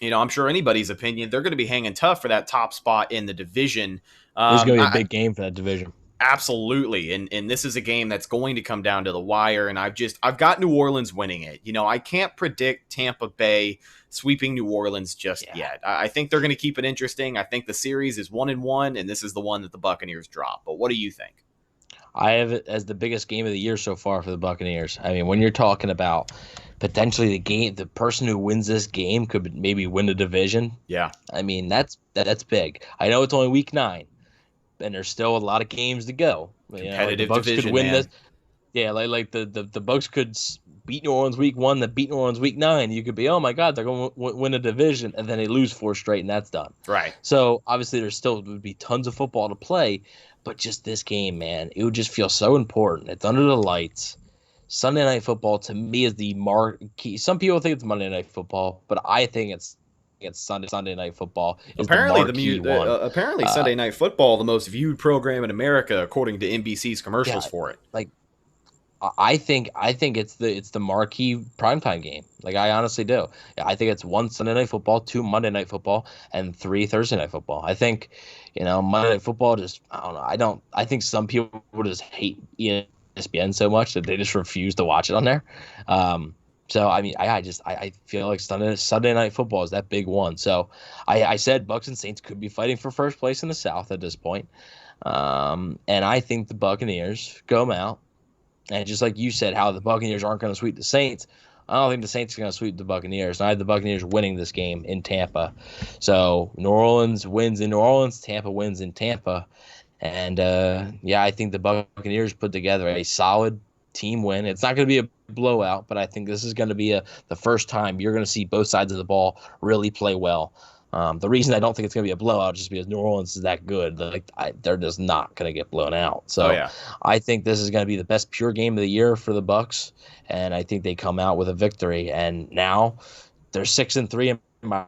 I'm sure anybody's opinion, they're going to be hanging tough for that top spot in the division.
There's going to be a big game for that division.
Absolutely. And this is a game that's going to come down to the wire. And I've got New Orleans winning it. I can't predict Tampa Bay sweeping New Orleans just yet. I think they're going to keep it interesting. I think the series is 1-1, and this is the one that the Buccaneers drop. But what do you think?
I have it as the biggest game of the year so far for the Buccaneers. I mean, when you're talking about potentially the person who wins this game could maybe win the division. Yeah. I mean, that's big. I know it's only week 9. And there's still a lot of games to go.
Competitive
the Bucs
division,
could win
man.
This. Yeah, like the Bucs could beat New Orleans week 1, then beat New Orleans week 9. You could be, oh my God, they're going to win a division, and then they lose 4 straight, and that's done.
Right.
So obviously there still would be tons of football to play, but just this game, man, it would just feel so important. It's under the lights. Sunday Night Football to me is the marquee. Some people think it's Monday Night Football, but I think it's Sunday Night Football.
Apparently, Sunday Night Football, the most viewed program in America, according to NBC's commercials for it.
Like, I think it's the marquee primetime game. Like, I honestly do. I think it's 1 Sunday Night Football, 2 Monday Night Football, and 3 Thursday Night Football. I think, Monday Night Football just, I don't know. I think some people just hate ESPN so much that they just refuse to watch it on there. So I mean, I feel like Sunday Night Football is that big one. So I said Bucs and Saints could be fighting for first place in the South at this point. And I think the Buccaneers go out, and just like you said, how the Buccaneers aren't going to sweep the Saints. I don't think the Saints are going to sweep the Buccaneers. And I have the Buccaneers winning this game in Tampa. So New Orleans wins in New Orleans, Tampa wins in Tampa. And I think the Buccaneers put together a solid team win. It's not going to be a blowout, but I think this is going to be the first time you're going to see both sides of the ball really play well. The reason I don't think it's going to be a blowout is just because New Orleans is that good. They're just not going to get blown out. So I think this is going to be the best pure game of the year for the Bucs, and I think they come out with a victory. And now they're 6-3 in my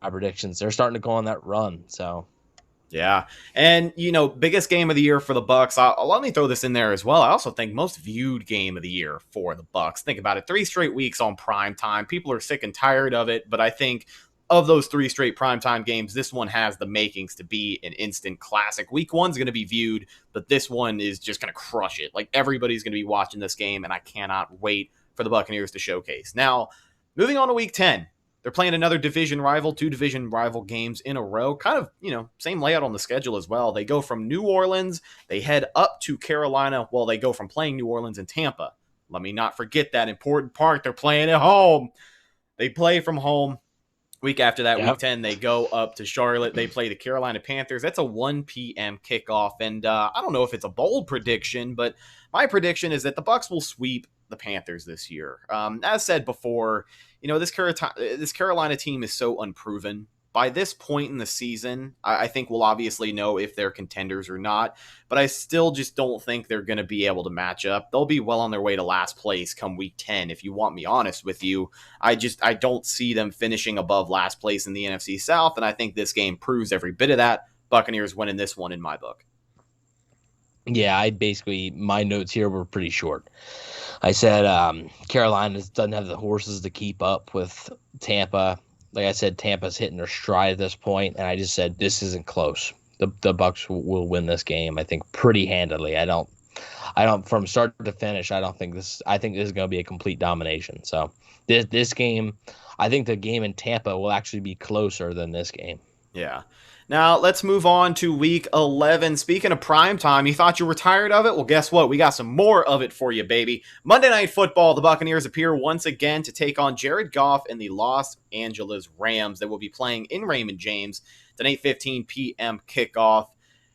predictions. They're starting to go on that run. So.
Yeah. And, biggest game of the year for the Bucs. Let me throw this in there as well. I also think most viewed game of the year for the Bucs. Think about it. 3 straight weeks on prime time. People are sick and tired of it, but I think of those 3 straight primetime games, this one has the makings to be an instant classic. Week 1's going to be viewed, but this one is just going to crush it. Like, everybody's going to be watching this game, and I cannot wait for the Buccaneers to showcase. Now, moving on to Week 10. They're playing another division rival, 2 division rival games in a row. Kind of, same layout on the schedule as well. They go from New Orleans, they head up to Carolina, while they go from playing New Orleans and Tampa. Let me not forget that important part. They're playing at home. They play from home. Week after that, Week 10, they go up to Charlotte. They play the Carolina Panthers. That's a 1 p.m. kickoff. And I don't know if it's a bold prediction, but my prediction is that the Bucs will sweep the Panthers this year. As said before, this Carolina team is so unproven. By this point in the season, I think we'll obviously know if they're contenders or not, but I still just don't think they're going to be able to match up. They'll be well on their way to last place come Week 10, if you want me honest with you. I don't see them finishing above last place in the NFC South, and I think this game proves every bit of that. Buccaneers winning this one in my book.
Yeah, my notes here were pretty short. I said Carolina doesn't have the horses to keep up with Tampa. Like I said, Tampa's hitting their stride at this point, and I just said this isn't close. The Bucs will win this game, I think, pretty handily. I don't from start to finish. I think this is going to be a complete domination. So this game, I think the game in Tampa will actually be closer than this game.
Yeah. Now, let's move on to Week 11. Speaking of primetime, you thought you were tired of it? Well, guess what? We got some more of it for you, baby. Monday Night Football, the Buccaneers appear once again to take on Jared Goff and the Los Angeles Rams. They will be playing in Raymond James. It's an 8:15 p.m. kickoff.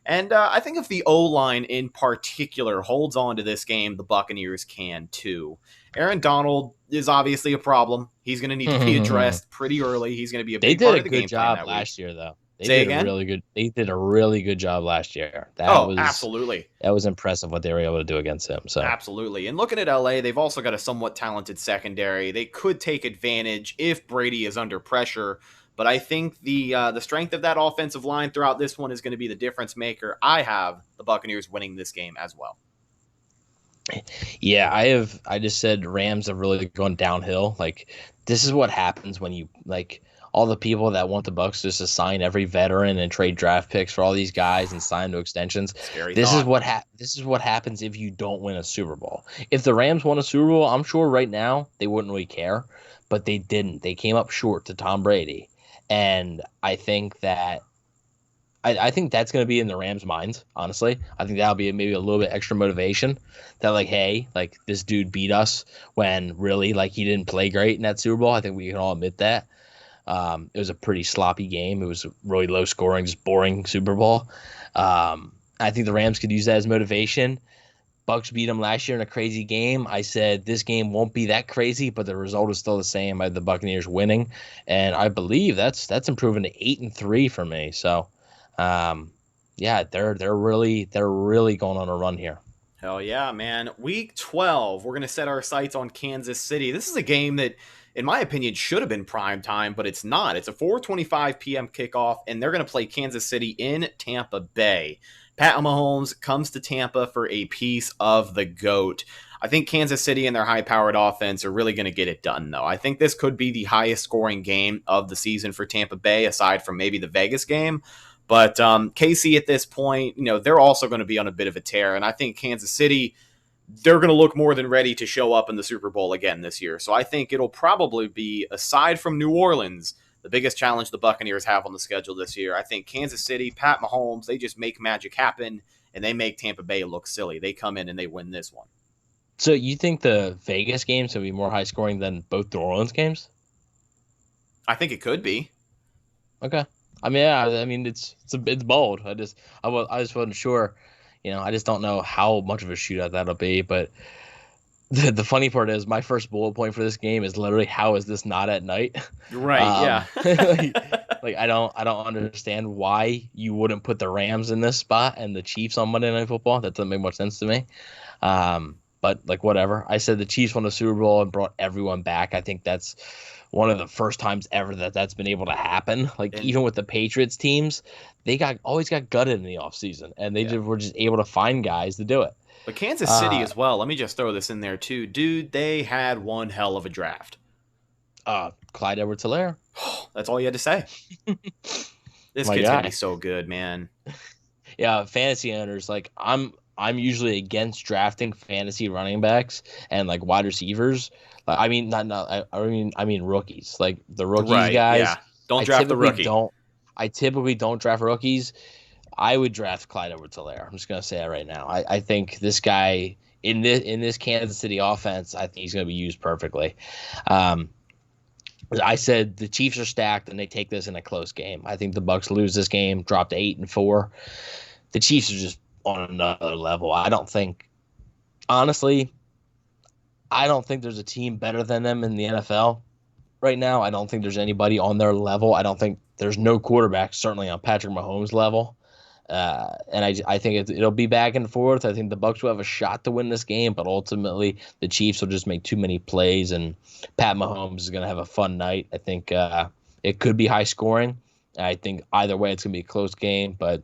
And I think if the O-line in particular holds on to this game, the Buccaneers can too. Aaron Donald is obviously a problem. He's going to need to be addressed pretty early. He's going to be a big part of the game.
They did a good job last year, though.
Say again?
They did a really good job last year.
Absolutely.
That was impressive what they were able to do against him. So
absolutely. And looking at LA, they've also got a somewhat talented secondary. They could take advantage if Brady is under pressure. But I think the strength of that offensive line throughout this one is going to be the difference maker. I have the Buccaneers winning this game as well.
Yeah, I just said Rams have really gone downhill. Like, this is what happens when you all the people that want the Bucs just to sign every veteran and trade draft picks for all these guys and sign to extensions. This is what happens if you don't win a Super Bowl. If the Rams won a Super Bowl, I'm sure right now they wouldn't really care, but they didn't. They came up short to Tom Brady, and I think that's going to be in the Rams' minds. Honestly, I think that'll be maybe a little bit extra motivation. That hey, this dude beat us when really he didn't play great in that Super Bowl. I think we can all admit that. It was a pretty sloppy game. It was a really low scoring, just boring Super Bowl. I think the Rams could use that as motivation. Bucs beat them last year in a crazy game. I said this game won't be that crazy, but the result is still the same. I had the Buccaneers winning, and I believe that's improving to 8-3 for me. So, they're really going on a run here.
Hell yeah, man. Week 12, we're going to set our sights on Kansas City. This is a game that, in my opinion, should have been prime time, but it's not. It's a 4:25 p.m. kickoff, and they're going to play Kansas City in Tampa Bay. Pat Mahomes comes to Tampa for a piece of the GOAT. I think Kansas City and their high-powered offense are really going to get it done, though. I think this could be the highest-scoring game of the season for Tampa Bay, aside from maybe the Vegas game. But KC at this point, they're also going to be on a bit of a tear, and I think Kansas City, they're going to look more than ready to show up in the Super Bowl again this year. So I think it'll probably be, aside from New Orleans, the biggest challenge the Buccaneers have on the schedule this year. I think Kansas City, Pat Mahomes, they just make magic happen, and they make Tampa Bay look silly. They come in and they win this one.
So you think the Vegas games will be more high scoring than both New Orleans games?
I think it could be.
Okay. I mean, yeah. I mean, it's bold. I just wasn't sure. I just don't know how much of a shootout that'll be. But the funny part is, my first bullet point for this game is literally, how is this not at night?
Right. Yeah.
like I don't understand why you wouldn't put the Rams in this spot and the Chiefs on Monday Night Football. That doesn't make much sense to me. But like, whatever. I said the Chiefs won the Super Bowl and brought everyone back. I think that's one of the first times ever that's been able to happen. Even with the Patriots teams, they always got gutted in the offseason, and they were just able to find guys to do it.
But Kansas City as well, let me just throw this in there too. Dude, they had one hell of a draft.
Clyde Edwards-Helaire.
That's all you had to say. This kid's going to be so good, man.
Yeah, fantasy owners, I'm usually against drafting fantasy running backs and wide receivers. I mean rookies. The rookies, right, guys.
Yeah. Don't draft the rookie.
I typically don't draft rookies. I would draft Clyde Edwards-Helaire. I'm just gonna say that right now. I think this guy in this Kansas City offense, I think he's gonna be used perfectly. I said the Chiefs are stacked and they take this in a close game. I think the Bucs lose this game, drop to 8-4. The Chiefs are just on another level. Honestly, I don't think there's a team better than them in the NFL right now. I don't think there's anybody on their level. I don't think there's no quarterback, certainly on Patrick Mahomes' level. And I think it'll be back and forth. I think the Bucs will have a shot to win this game, but ultimately the Chiefs will just make too many plays, and Pat Mahomes is going to have a fun night. I think it could be high scoring. I think either way it's going to be a close game, but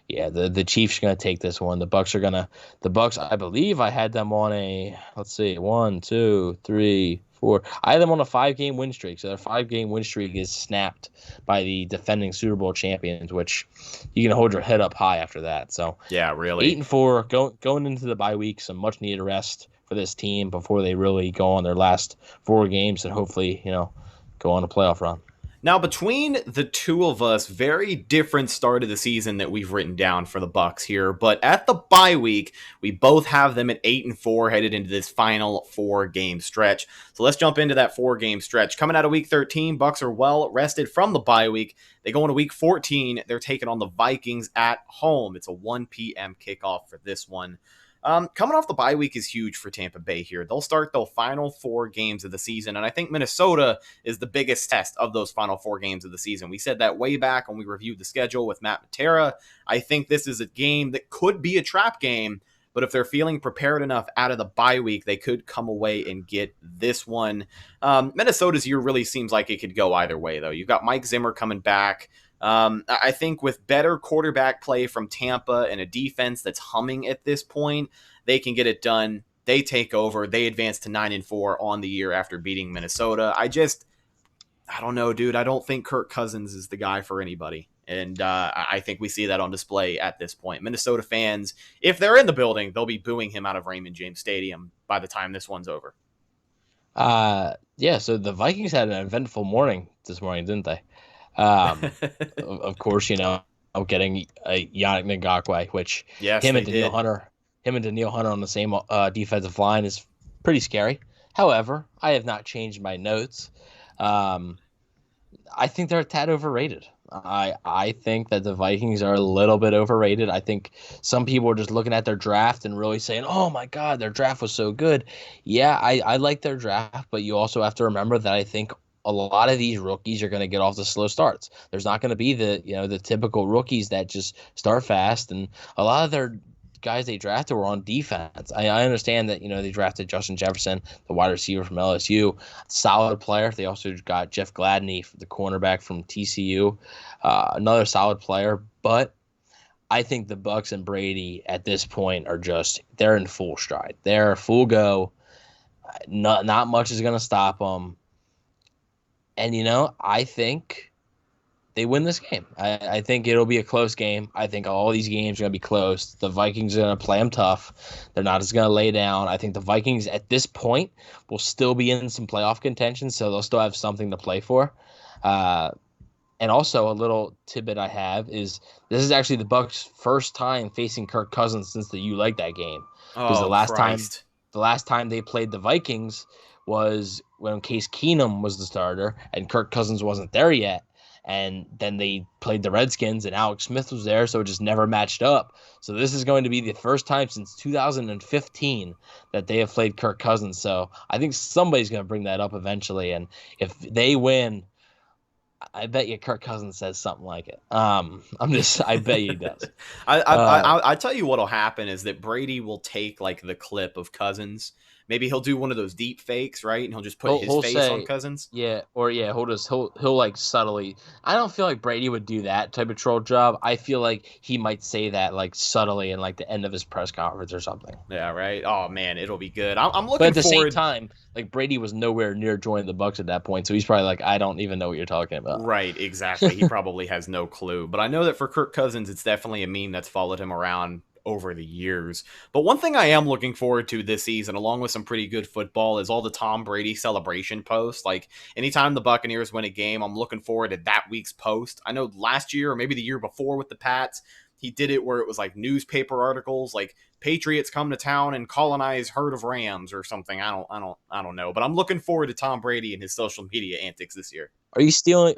yeah, the Chiefs are going to take this one. The Bucs, I believe I had them on a, 1, 2, 3, 4. I had them on a 5-game win streak. So their 5-game win streak is snapped by the defending Super Bowl champions, which you can hold your head up high after that. So yeah, really 8-4 going into the bye week, some much needed rest for this team before they really go on their last 4 games and hopefully, go on a playoff run.
Now, between the two of us, very different start of the season that we've written down for the Bucs here. But at the bye week, we both have them at 8-4 headed into this final 4-game stretch. So let's jump into that 4-game stretch. Coming out of week 13, Bucs are well rested from the bye week. They go into week 14. They're taking on the Vikings at home. It's a 1 p.m. kickoff for this one. Coming off the bye week is huge for Tampa Bay here. They'll start the final 4 games of the season, and I think Minnesota is the biggest test of those final 4 games of the season. We said that way back when we reviewed the schedule with Matt Matera. I think this is a game that could be a trap game, but if they're feeling prepared enough out of the bye week, they could come away and get this one. Minnesota's year really seems like it could go either way, though. You've got Mike Zimmer coming back. I think with better quarterback play from Tampa and a defense that's humming at this point, they can get it done. They take over. They advance to 9-4 on the year after beating Minnesota. I don't know, dude. I don't think Kirk Cousins is the guy for anybody. And I think we see that on display at this point. Minnesota fans, if they're in the building, they'll be booing him out of Raymond James Stadium by the time this one's over.
Yeah, so the Vikings had an eventful morning this morning, didn't they? Of course, I'm getting Yannick Ngakoue, which him and Danielle Hunter on the same defensive line is pretty scary. However, I have not changed my notes. I think they're a tad overrated. I think that the Vikings are a little bit overrated. I think some people are just looking at their draft and really saying, oh my God, their draft was so good. Yeah, I like their draft, but you also have to remember that I think a lot of these rookies are going to get off the slow starts. There's not going to be the typical rookies that just start fast, and a lot of their guys they drafted were on defense. I understand that they drafted Justin Jefferson, the wide receiver from LSU, solid player. They also got Jeff Gladney, the cornerback from TCU, another solid player. But I think the Bucs and Brady at this point are they're in full stride. They're full go. Not much is going to stop them. And, I think they win this game. I think it'll be a close game. I think all these games are going to be close. The Vikings are going to play them tough. They're not just going to lay down. I think the Vikings at this point will still be in some playoff contention, so they'll still have something to play for. And also a little tidbit I have is this is actually the Bucs' first time facing Kirk Cousins since the You Like That game. Because the last time they played the Vikings was when Case Keenum was the starter and Kirk Cousins wasn't there yet. And then they played the Redskins and Alex Smith was there, so it just never matched up. So this is going to be the first time since 2015 that they have played Kirk Cousins. So I think somebody's going to bring that up eventually. And if they win, I bet you Kirk Cousins says something like it. I bet he does.
I tell you what'll happen is that Brady will take like the clip of Cousins. Maybe he'll do one of those deep fakes, right? And he'll just put his face on Cousins.
Yeah, or he'll like subtly. I don't feel like Brady would do that type of troll job. I feel like he might say that like subtly in like the end of his press conference or something.
Yeah, right. Oh man, it'll be good. I'm looking forward.
But at the same time, like Brady was nowhere near joining the Bucs at that point, so he's probably like, I don't even know what you're talking about.
Right, exactly. He probably has no clue. But I know that for Kirk Cousins, it's definitely a meme that's followed him around over the years. But one thing I am looking forward to this season, along with some pretty good football, is all the Tom Brady celebration posts. Like anytime the Buccaneers win a game, I'm looking forward to that week's post. I know last year or maybe the year before with the Pats, he did it where it was like newspaper articles like Patriots come to town and colonize herd of Rams or something. I don't know, but I'm looking forward to Tom Brady and his social media antics this year.
Are you stealing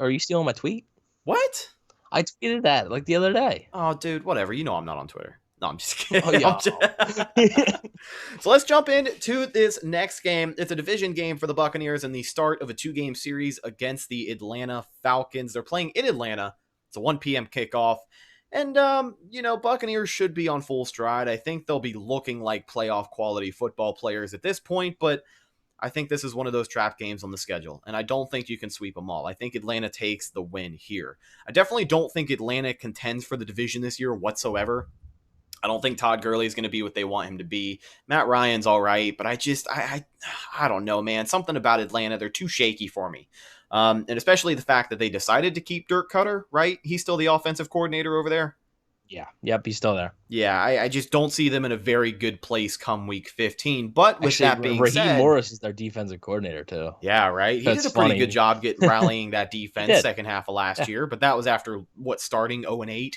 my tweet?
What?
I tweeted that like the other day.
Oh, dude, whatever. You know I'm not on Twitter. No, I'm just kidding.
Oh, yeah.
So let's jump into this next game. It's a division game for the Buccaneers and the start of a 2-game series against the Atlanta Falcons. They're playing in Atlanta. It's a 1 p.m. kickoff. And, Buccaneers should be on full stride. I think they'll be looking like playoff quality football players at this point, but I think this is one of those trap games on the schedule, and I don't think you can sweep them all. I think Atlanta takes the win here. I definitely don't think Atlanta contends for the division this year whatsoever. I don't think Todd Gurley is going to be what they want him to be. Matt Ryan's all right, but I don't know, man. Something about Atlanta, they're too shaky for me. And especially the fact that they decided to keep Dirk Cutter, right? He's still the offensive coordinator over there.
Yeah. Yep, he's still there.
Yeah, I just don't see them in a very good place come week 15. But with that being said,
Raheem Morris is their defensive coordinator too.
Yeah, right. He did a pretty good job rallying that defense second half of last year, but that was after starting 0-8.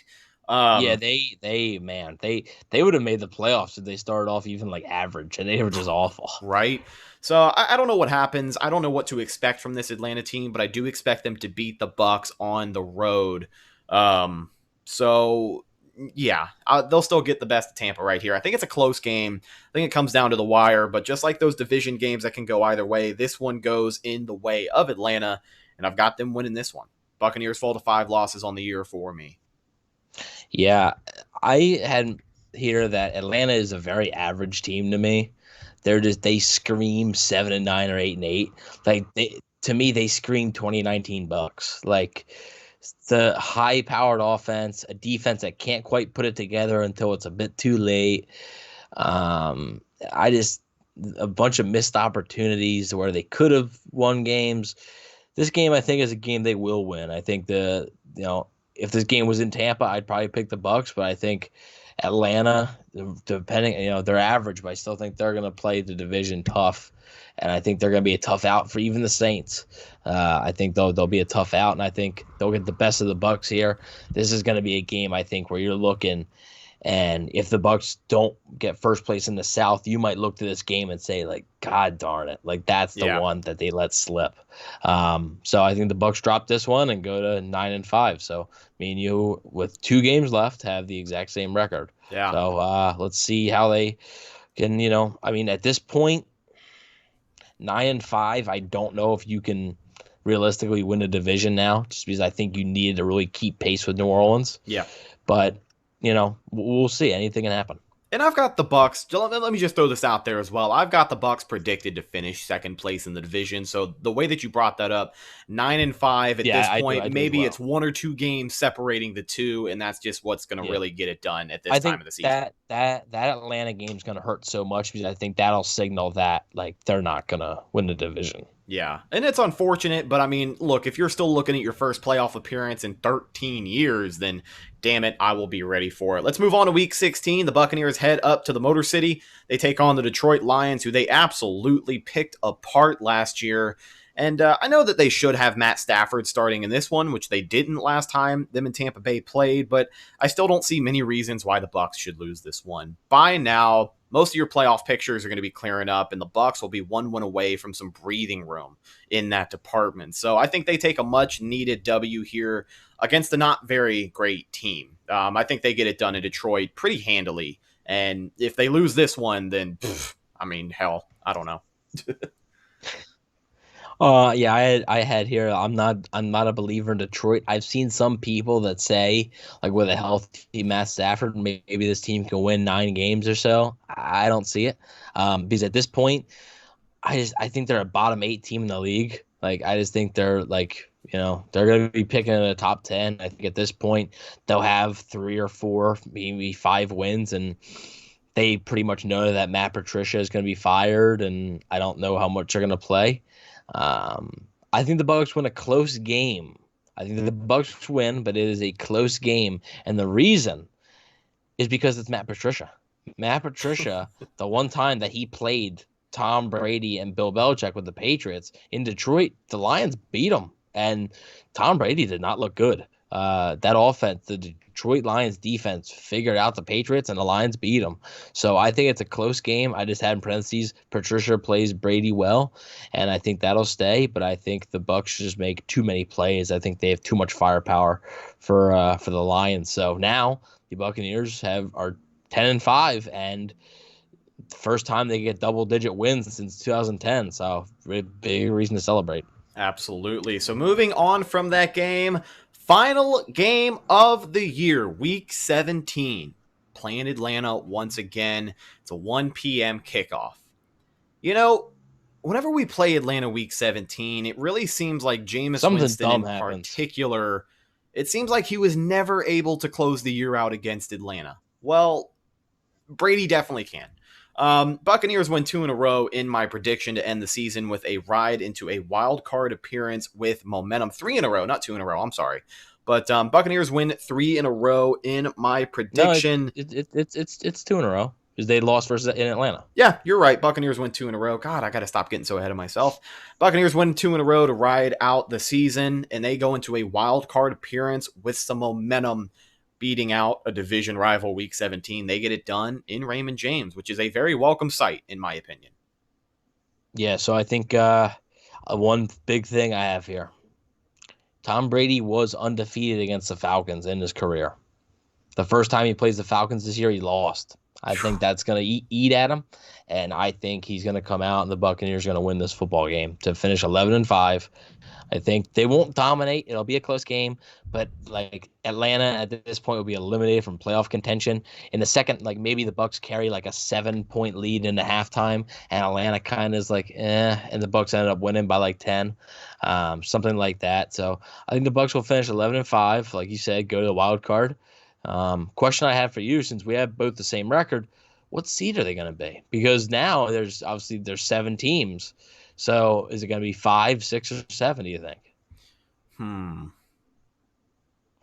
Yeah, they would have made the playoffs if they started off even like average, and they were just awful.
Right. So I don't know what happens. I don't know what to expect from this Atlanta team, but I do expect them to beat the Bucs on the road. So yeah, they'll still get the best of Tampa right here. I think it's a close game. I think it comes down to the wire, but just like those division games that can go either way, this one goes in the way of Atlanta, and I've got them winning this one. Buccaneers fall to 5 losses on the year for me.
Yeah, I had here that Atlanta is a very average team to me. They scream 7-9 or 8-8. Like to me, they scream 2019 Bucs. Like the high-powered offense, a defense that can't quite put it together until it's a bit too late. A bunch of missed opportunities where they could have won games. This game, I think, is a game they will win. I think if this game was in Tampa, I'd probably pick the Bucs, but I think Atlanta, depending, they're average, but I still think they're going to play the division tough, and I think they're going to be a tough out for even the Saints. I think they'll be a tough out, and I think they'll get the best of the Bucs here. This is going to be a game, I think, where you're looking, and if the Bucs don't get first place in the South, you might look to this game and say, like, God darn it, like that's the one that they let slip. So I think the Bucs drop this one and go to 9-5. So me and you, with 2 games left, have the exact same record.
Yeah.
So let's see how they can. At this point, 9-5. I don't know if you can realistically win a division now, just because I think you needed to really keep pace with New Orleans.
Yeah.
But we'll see. Anything can happen.
And I've got the Bucs. Let me just throw this out there as well. I've got the Bucs predicted to finish second place in the division. So the way that you brought that up, 9-5 at this point, I do maybe it's 1 or 2 games separating the two, and that's just what's going to really get it done at this time of the season.
That Atlanta game is going to hurt so much because I think that'll signal that like they're not going to win the division.
Yeah, and it's unfortunate, but I mean, look, if you're still looking at your first playoff appearance in 13 years, then damn it, I will be ready for it. Let's move on to Week 16. The Buccaneers head up to the Motor City. They take on the Detroit Lions, who they absolutely picked apart last year. And I know that they should have Matt Stafford starting in this one, which they didn't last time them and Tampa Bay played, but I still don't see many reasons why the Bucs should lose this one. By now, most of your playoff pictures are going to be clearing up, and the Bucs will be one win away from some breathing room in that department. So I think they take a much-needed W here against a not very great team. I think they get it done in Detroit pretty handily, and if they lose this one, then, I mean, hell, I don't know.
Yeah, I had here. I'm not a believer in Detroit. I've seen some people that say, like, with a healthy Matt Stafford, maybe this team can win 9 games or so. I don't see it, because at this point, I think they're a bottom 8 team in the league. Like, I just think they're like, they're going to be picking in the top 10. I think at this point they'll have 3 or 4, maybe 5 wins, and they pretty much know that Matt Patricia is going to be fired, and I don't know how much they're going to play. I think the Bucs win a close game. I think the Bucs win, but it is a close game, and the reason is because it's Matt Patricia. Matt Patricia, the one time that he played Tom Brady and Bill Belichick with the Patriots in Detroit, the Lions beat him, and Tom Brady did not look good. That offense, the Detroit Lions defense figured out the Patriots, and the Lions beat them. So I think it's a close game. I just had in parentheses, Patricia plays Brady well, and I think that'll stay. But I think the Bucs just make too many plays. I think they have too much firepower for the Lions. So now the Buccaneers are 10-5, and the first time they get double-digit wins since 2010. So big reason to celebrate.
Absolutely. So moving on from that game, final game of the year, Week 17. Playing Atlanta once again. It's a 1 p.m. kickoff. Whenever we play Atlanta Week 17, it really seems like Jameis Winston in particular, it seems like he was never able to close the year out against Atlanta. Well, Brady definitely can. Buccaneers win 2 in a row in my prediction to end the season with a ride into a wild card appearance with momentum. 3 in a row, not 2 in a row. I'm sorry. But Buccaneers win 3 in a row in my prediction.
No, it's 2 in a row because they lost versus in Atlanta.
Yeah, you're right. Buccaneers win 2 in a row. God, I got to stop getting so ahead of myself. Buccaneers win 2 in a row to ride out the season, and they go into a wild card appearance with some momentum, beating out a division rival Week 17. They get it done in Raymond James, which is a very welcome sight, in my opinion.
Yeah, so I think one big thing I have here. Tom Brady was undefeated against the Falcons in his career. The first time he plays the Falcons this year, he lost. I think that's going to eat at him, and I think he's going to come out and the Buccaneers are going to win this football game to finish 11-5. I think they won't dominate. It'll be a close game, but like Atlanta at this point will be eliminated from playoff contention. In the second, like maybe the Bucs carry like a 7-point lead into halftime, and Atlanta kind of is like, and the Bucs ended up winning by like 10, something like that. So I think the Bucs will finish 11-5, like you said, go to the wild card. Question I have for you, since we have both the same record, what seed are they going to be? Because now there's 7 teams. So is it going to be 5, 6, or 7, do you think?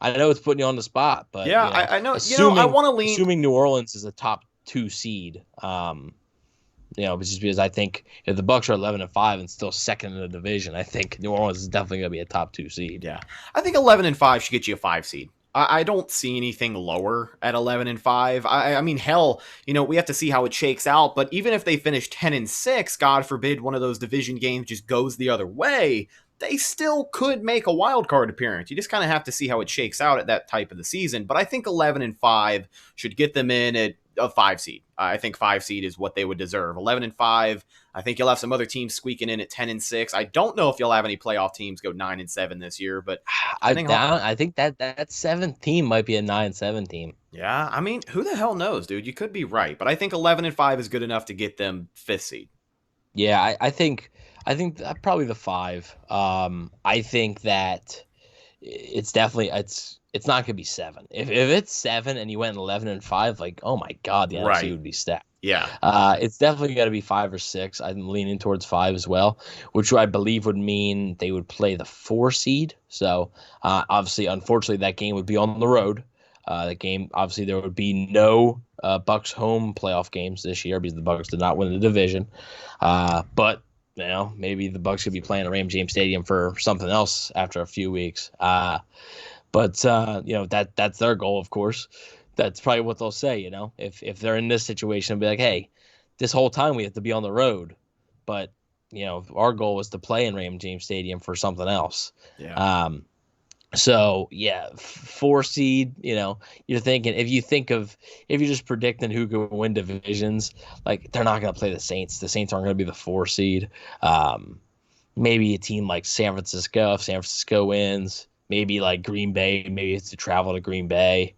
I know it's putting you on the spot, but
yeah, I know. I want to lean.
Assuming New Orleans is a top 2 seed, just because I think if the Bucs are 11-5 and still second in the division, I think New Orleans is definitely going to be a top 2 seed.
Yeah, I think 11-5 should get you a 5 seed. I don't see anything lower at 11-5. I mean, hell, we have to see how it shakes out. But even if they finish 10-6, God forbid one of those division games just goes the other way, they still could make a wild card appearance. You just kind of have to see how it shakes out at that type of the season. But I think 11-5 should get them in at a 5 seed. I think 5 seed is what they would deserve. 11-5. I think you'll have some other teams squeaking in at 10-6. I don't know if you'll have any playoff teams go 9-7 this year, but
I think that 7th team might be a 9-7 team.
Yeah, I mean, who the hell knows, dude? You could be right, but I think 11-5 is good enough to get them 5th seed.
Yeah, I think probably the 5. I think that it's it's not gonna be 7. If it's 7 and you went 11-5, like, oh my god, the NFC would be stacked.
Yeah.
It's definitely got to be 5 or 6. I'm leaning towards 5 as well, which I believe would mean they would play the 4 seed. So obviously, unfortunately, that game would be on the road. The game, obviously, there would be no Bucs home playoff games this year because the Bucs did not win the division. But maybe the Bucs could be playing at Raymond James Stadium for something else after a few weeks. But that's their goal, of course. That's probably what they'll say, if they're in this situation, be like, hey, this whole time we have to be on the road, but our goal is to play in Raymond James Stadium for something else.
Yeah.
So yeah, 4 seed. You're thinking if you're just predicting who could win divisions, like they're not going to play the Saints. The Saints aren't going to be the 4 seed. Maybe a team like San Francisco. If San Francisco wins, maybe like Green Bay. Maybe it's to travel to Green Bay.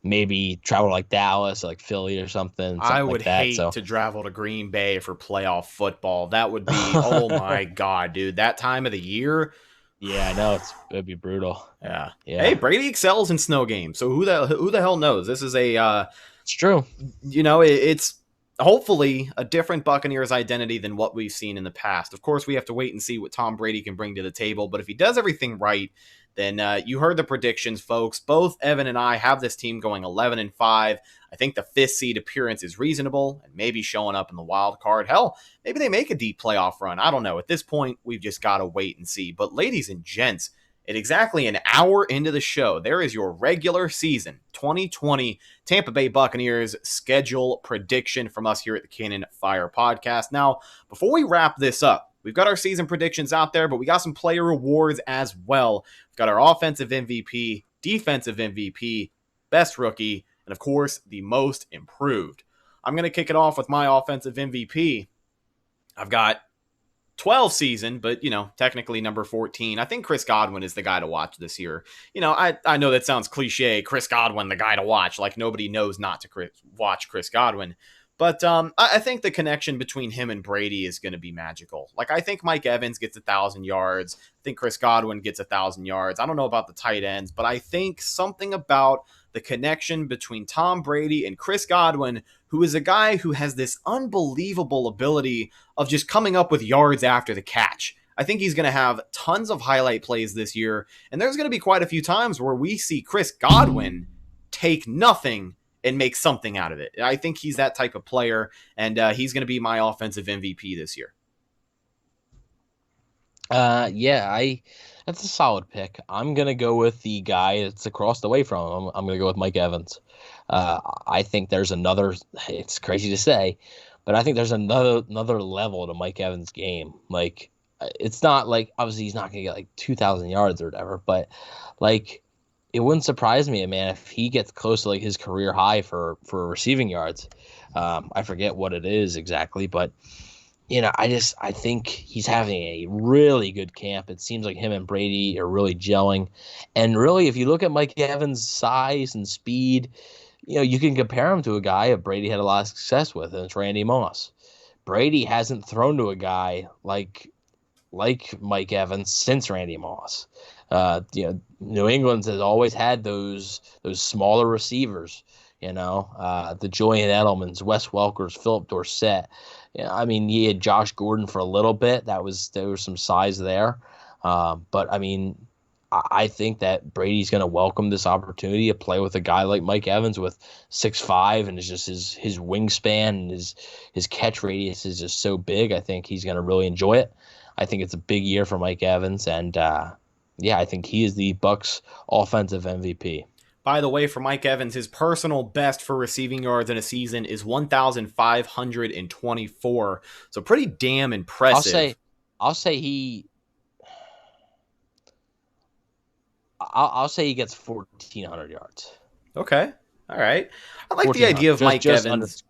Maybe travel like Dallas, or like Philly or something.
I would
like that.
hate to travel to Green Bay for playoff football. That would be, oh my God, dude. That time of the year.
Yeah, I know. It'd be brutal.
Yeah. Hey, Brady excels in snow games. So who the hell knows? This is
it's true.
It's hopefully a different Buccaneers identity than what we've seen in the past. Of course, we have to wait and see what Tom Brady can bring to the table. But if he does everything right, then you heard the predictions, folks. Both Evan and I have this team going 11-5. I think the 5th seed appearance is reasonable and maybe showing up in the wild card. Hell, maybe they make a deep playoff run. I don't know. At this point, we've just got to wait and see. But ladies and gents, at exactly an hour into the show, there is your regular season 2020 Tampa Bay Buccaneers schedule prediction from us here at the Cannon Fire Podcast. Now, before we wrap this up, we've got our season predictions out there, but we got some player awards as well. We've got our offensive MVP, defensive MVP, best rookie, and of course, the most improved. I'm going to kick it off with my offensive MVP. I've got 12 season, but, technically number 14. I think Chris Godwin is the guy to watch this year. I know that sounds cliche, Chris Godwin, the guy to watch, like nobody knows not to watch Chris Godwin. But I think the connection between him and Brady is going to be magical. Like, I think Mike Evans gets 1,000 yards. I think Chris Godwin gets 1,000 yards. I don't know about the tight ends, but I think something about the connection between Tom Brady and Chris Godwin, who is a guy who has this unbelievable ability of just coming up with yards after the catch. I think he's going to have tons of highlight plays this year, and there's going to be quite a few times where we see Chris Godwin take nothing and make something out of it. I think he's that type of player, and he's going to be my offensive MVP this year.
That's a solid pick. I'm going to go with the guy that's across the way from him. I'm going to go with Mike Evans. I think there's another, it's crazy to say, but I think there's another level to Mike Evans' game. Like, it's not like, obviously he's not going to get like 2,000 yards or whatever, but like, it wouldn't surprise me, man, if he gets close to like his career high for receiving yards. I forget what it is exactly, but I think he's having a really good camp. It seems like him and Brady are really gelling. And really, if you look at Mike Evans' size and speed, you can compare him to a guy that Brady had a lot of success with, and it's Randy Moss. Brady hasn't thrown to a guy like Mike Evans since Randy Moss. New England has always had those smaller receivers, the Julian Edelmans, Wes Welkers, Philip Dorsett. He had Josh Gordon for a little bit. There was some size there. But I think that Brady's going to welcome this opportunity to play with a guy like Mike Evans with 6'5", and it's just his wingspan and his catch radius is just so big. I think he's going to really enjoy it. I think it's a big year for Mike Evans, and I think he is the Bucs offensive MVP.
By the way, for Mike Evans, his personal best for receiving yards in a season is 1,524. So pretty damn impressive.
I'll say he gets 1,400 yards.
Okay. All right. I like the idea of Mike Evans.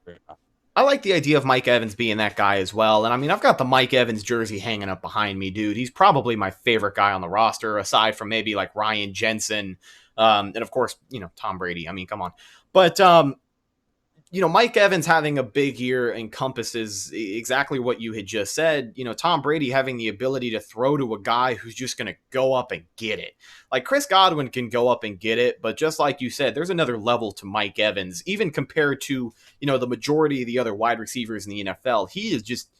I like the idea of Mike Evans being that guy as well. And I've got the Mike Evans jersey hanging up behind me, dude. He's probably my favorite guy on the roster, aside from maybe like Ryan Jensen. And of course, Tom Brady. Come on. But Mike Evans having a big year encompasses exactly what you had just said. Tom Brady having the ability to throw to a guy who's just going to go up and get it. Like Chris Godwin can go up and get it, but just like you said, there's another level to Mike Evans, even compared to, the majority of the other wide receivers in the NFL. He is just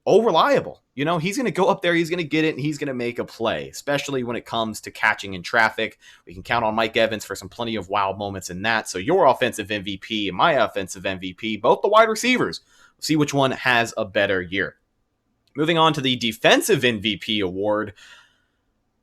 reliable. He's going to go up there, he's going to get it, and he's going to make a play, especially when it comes to catching in traffic. We can count on Mike Evans for some plenty of wow moments in that. So your offensive MVP and my offensive MVP, both the wide receivers, we'll see which one has a better year. Moving on to the defensive MVP award,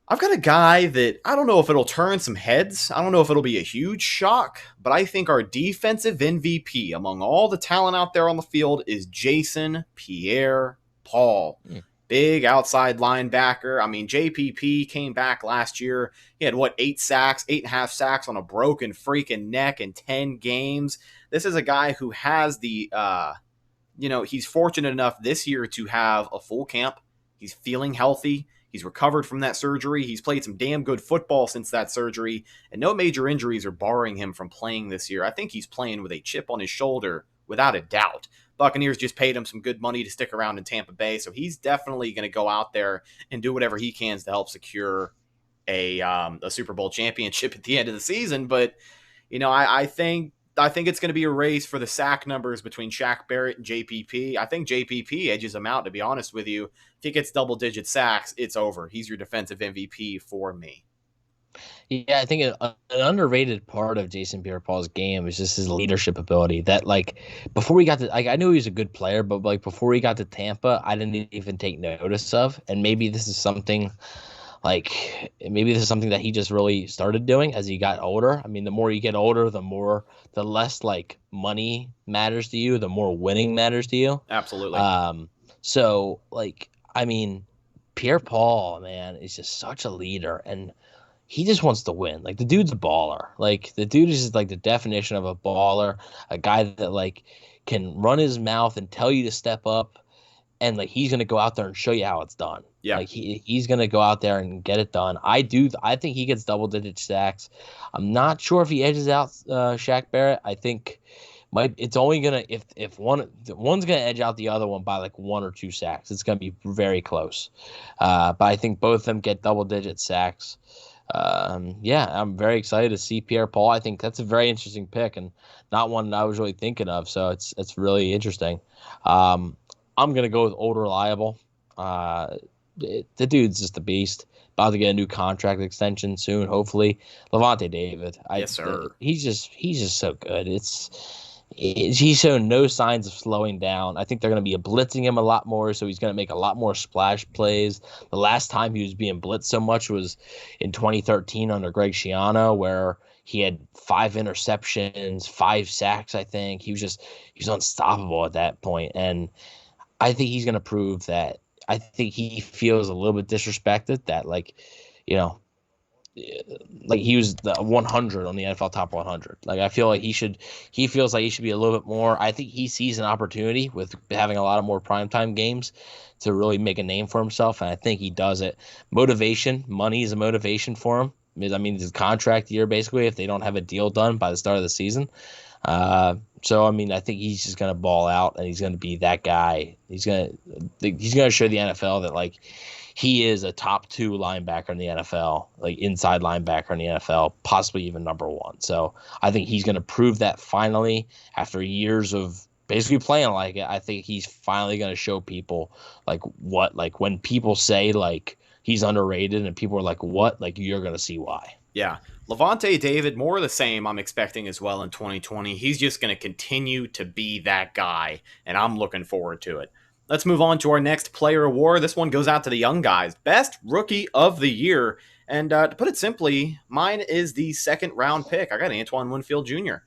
I've got a guy that I don't know if it'll turn some heads. I don't know if it'll be a huge shock, but I think our defensive MVP among all the talent out there on the field is Jason Pierre-Paul. Big outside linebacker. I mean, JPP came back last year. He had 8.5 sacks on a broken freaking neck in 10 games. This is a guy who has the, he's fortunate enough this year to have a full camp. He's feeling healthy. He's recovered from that surgery. He's played some damn good football since that surgery, and no major injuries are barring him from playing this year. I think he's playing with a chip on his shoulder, without a doubt. Buccaneers just paid him some good money to stick around in Tampa Bay, so he's definitely going to go out there and do whatever he can to help secure a Super Bowl championship at the end of the season. But, I think it's going to be a race for the sack numbers between Shaq Barrett and JPP. I think JPP edges him out, to be honest with you. If he gets double-digit sacks, it's over. He's your defensive MVP for me.
Yeah, I think an underrated part of Jason Pierre-Paul's game is just his leadership ability. That, before we got to, I knew he was a good player, but, before he got to Tampa, I didn't even take notice of. And maybe this is something that he just really started doing as he got older. I mean, the more you get older, the less money matters to you, the more winning matters to you.
Absolutely.
So Pierre-Paul, man, is just such a leader, and he just wants to win. The dude's a baller. The dude is just the definition of a baller, a guy that can run his mouth and tell you to step up, and he's gonna go out there and show you how it's done.
Yeah,
he's gonna go out there and get it done. I think he gets double-digit sacks. I'm not sure if he edges out Shaq Barrett. I think it's only gonna if one's gonna edge out the other one by 1 or 2 sacks. It's gonna be very close. But I think both of them get double-digit sacks. I'm very excited to see Pierre-Paul. I think that's a very interesting pick and not one that I was really thinking of. So it's really interesting. I'm going to go with Old Reliable. The dude's just a beast. About to get a new contract extension soon, hopefully. Levante David.
Yes, sir.
He's just so good. He's shown no signs of slowing down. I think they're going to be blitzing him a lot more, so he's going to make a lot more splash plays. The last time he was being blitzed so much was in 2013 under Greg Schiano, where he had 5 interceptions, 5 sacks, I think. He was unstoppable at that point, and I think he's going to prove that. I think he feels a little bit disrespected that, he was the 100 on the NFL top 100. I feel like he feels like he should be a little bit more. I think he sees an opportunity with having a lot of more primetime games to really make a name for himself, and I think he does it. Motivation, money is a motivation for him. I mean, it's a contract year basically if they don't have a deal done by the start of the season. So I think he's just gonna ball out, and he's gonna be that guy. He's gonna show the NFL that he is a top 2 linebacker in the NFL, inside linebacker in the NFL, possibly even number 1. So I think he's gonna prove that finally after years of basically playing like it. I think he's finally gonna show people when people say he's underrated and people are like, what? You're gonna see why.
Yeah. Levante David, more of the same I'm expecting as well in 2020. He's just going to continue to be that guy, and I'm looking forward to it. Let's move on to our next player award. This one goes out to the young guys. Best Rookie of the Year. And to put it simply, mine is the 2nd round pick. I got Antoine Winfield Jr.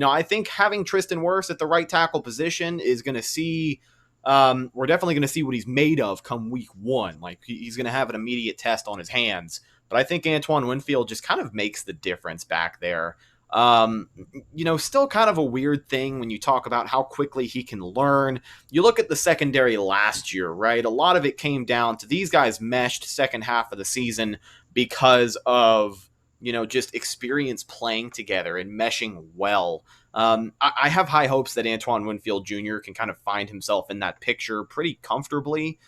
I think having Tristan Wirfs at the right tackle position is going to see we're definitely going to see what he's made of come week 1. He's going to have an immediate test on his hands. But I think Antoine Winfield just kind of makes the difference back there. Still kind of a weird thing when you talk about how quickly he can learn. You look at the secondary last year, right? A lot of it came down to these guys meshed second half of the season because of, just experience playing together and meshing well. I have high hopes that Antoine Winfield Jr. can kind of find himself in that picture pretty comfortably.